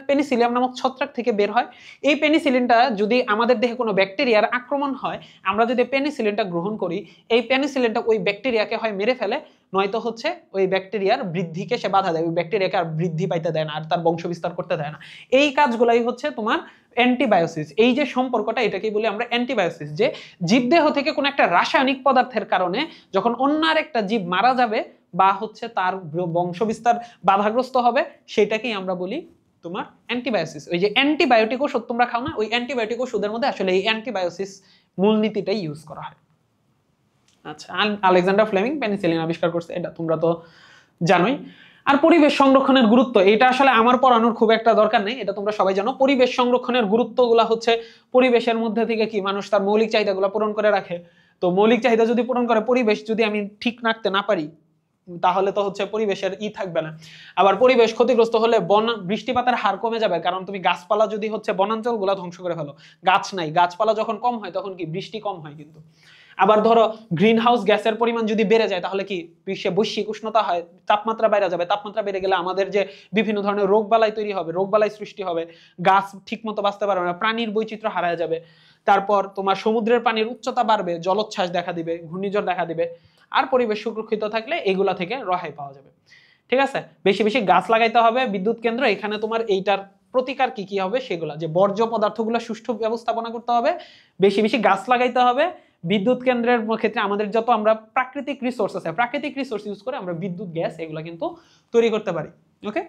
পেনিসিলিয়াম নামক ছত্রাক থেকে বের হয়। এই পেনিসিলিনটা যদি আমাদের দেহে কোনো ব্যাকটেরিয়ার আক্রমণ হয়, আমরা যদি পেনিসিলিনটা গ্রহণ করি, এই পেনিসিলিনটা ওই ব্যাকটেরিয়াকে হয় মেরে ফেলে, নয়তো হচ্ছে ওই ব্যাকটেরিয়ার বৃদ্ধিকে সে বাধা দেয়, ওই ব্যাকটেরিয়াকে আর বৃদ্ধি পাইতে দেয় না, আর তার বংশ বিস্তার করতে দেয় না। এই কাজগুলাই হচ্ছে তোমার অ্যান্টিবায়োসিস। এই যে সম্পর্কটা, এটাকেই বলি আমরা অ্যান্টিবায়োসিস, যে জীবদেহ থেকে কোনো একটা রাসায়নিক পদার্থের কারণে যখন অন্য আরেকটা জীব মারা যাবে বা হচ্ছে তার বংশ বিস্তার বাধাগ্রস্ত হবে, সেটাকেই আমরা বলি তোমার অ্যান্টিবায়োসিস। ওই যে অ্যান্টিবায়োটিক ওষুধ তোমরা খাও না, ওই অ্যান্টিবায়োটিক ওষুধের মধ্যে আসলে এই অ্যান্টিবায়োসিস মূলনীতিটাই ইউজ করা হয়। আচ্ছা, আলেকজান্ডার ফ্লেমিং পেনিসিলিন আবিষ্কার করছে, এটা তোমরা তো জানোই। আর পরিবেশ সংরক্ষণের গুরুত্ব, এটা আসলে আমার পড়ানোর খুব একটা দরকার নেই, এটা তোমরা সবাই জানো। পরিবেশ সংরক্ষণের গুরুত্বগুলো হচ্ছে, পরিবেশের মধ্যে থেকে কি মানুষ তার মৌলিক চাহিদাগুলো পূরণ করে রাখে। তো মৌলিক চাহিদা যদি পূরণ করে, পরিবেশ যদি আমি ঠিক রাখতে না পারি, তাহলে তো হচ্ছে পরিবেশের থাকবে না। আবার পরিবেশ ক্ষতিগ্রস্ত হলে বৃষ্টিপাতের হার কমে যাবে, কারণ তুমি গাছপালা যদি হচ্ছে বনাঞ্চলগুলো ধ্বংস করে ফেলো, গাছ নাই, গাছপালা যখন কম হয় তখন কি বৃষ্টি কম হয় কিন্তু। আবার ধরো গ্রিন হাউস গ্যাসের পরিমাণ যদি বেড়ে যায়, তাহলে কি বিশ্বে বৈশ্বিক উষ্ণতা হয়, তাপমাত্রা বেড়ে যাবে। তাপমাত্রা বেড়ে গেলে আমাদের যে বিভিন্ন ধরনের রোগবালাই তৈরি হবে, রোগবালাই সৃষ্টি হবে, গাছ ঠিক মতো বাঁচতে পারবে না, প্রাণীর বৈচিত্র্য হারায় যাবে। তারপর তোমার সমুদ্রের পানির উচ্চতা বাড়বে, জলোচ্ছ্বাস দেখা দিবে, ঘূর্ণিঝড় দেখা দিবে। আর পরিবেশ সুরক্ষিত থাকলে এগুলা থেকে রেহাই পাওয়া যাবে। ঠিক আছে, বেশি বেশি গাছ লাগাইতে হবে। বিদ্যুৎ কেন্দ্র, এখানে তোমার এইটার প্রতিকার কি কি হবে সেগুলা, যে বর্জ্য পদার্থগুলো সুষ্ঠু ব্যবস্থাপনা করতে হবে, বেশি বেশি গাছ লাগাইতে হবে। বিদ্যুৎ কেন্দ্রের ক্ষেত্রে আমাদের যত আমরা প্রাকৃতিক রিসোর্স আছে, প্রাকৃতিক রিসোর্স ইউজ করে আমরা বিদ্যুৎ, গ্যাস এগুলা কিন্তু তৈরি করতে পারি। ওকে,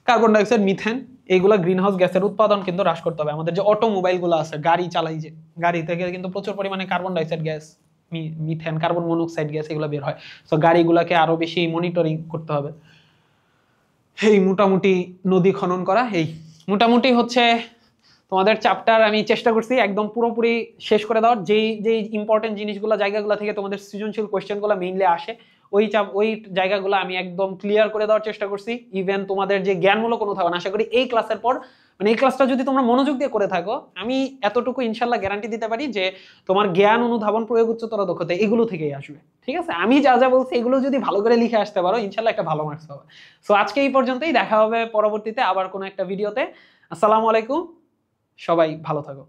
কার্বন ডাইঅক্সাইড, মিথেন, এইগুলা গ্রিন হাউস গ্যাসের উৎপাদন কিন্তু হ্রাস করতে হবে। আমাদের যে অটোমোবাইল গুলো আছে, গাড়ি চালাই, যে গাড়ি থেকে কিন্তু প্রচুর পরিমাণে carbon dioxide gas, methane, carbon monoxide gas এগুলো বের হয়। তো গাড়িগুলোকে আরো বেশি মনিটরিং করতে হবে। এই মোটামুটি নদী খনন করা, এই মোটামুটি হচ্ছে তোমাদের চ্যাপ্টার আমি চেষ্টা করছি একদম পুরোপুরি শেষ করে দেওয়ার। যেই ইম্পর্টেন্ট জিনিসগুলো, জায়গাগুলো থেকে তোমাদের সৃজনশীল কোয়েশ্চেনগুলো মেইনলি আসে, ওই জায়গাগুলো আমি একদম ক্লিয়ার করে দেওয়ার চেষ্টা করছি। ইভেন তোমাদের যে জ্ঞানমূলক অনুধাবন, আশা করি এই ক্লাসের পর, মানে এই ক্লাসটা যদি তোমরা মনোযোগ দিয়ে করে থাকো, আমি এতটুকু ইনশাল্লাহ গ্যারান্টি দিতে পারি যে তোমার জ্ঞান, অনুধাবন, প্রয়োগ, উচ্চতর দক্ষতা এগুলো থেকেই আসবে। ঠিক আছে, আমি যা যা বলছি এগুলো যদি ভালো করে লিখে আসতে পারো, ইনশাল্লাহ একটা ভালো মার্কস পাবে। সো আজকে এই পর্যন্তই, দেখা হবে পরবর্তীতে আবার কোনো একটা ভিডিওতে। আসসালামু আলাইকুম, সবাই ভালো থাকো।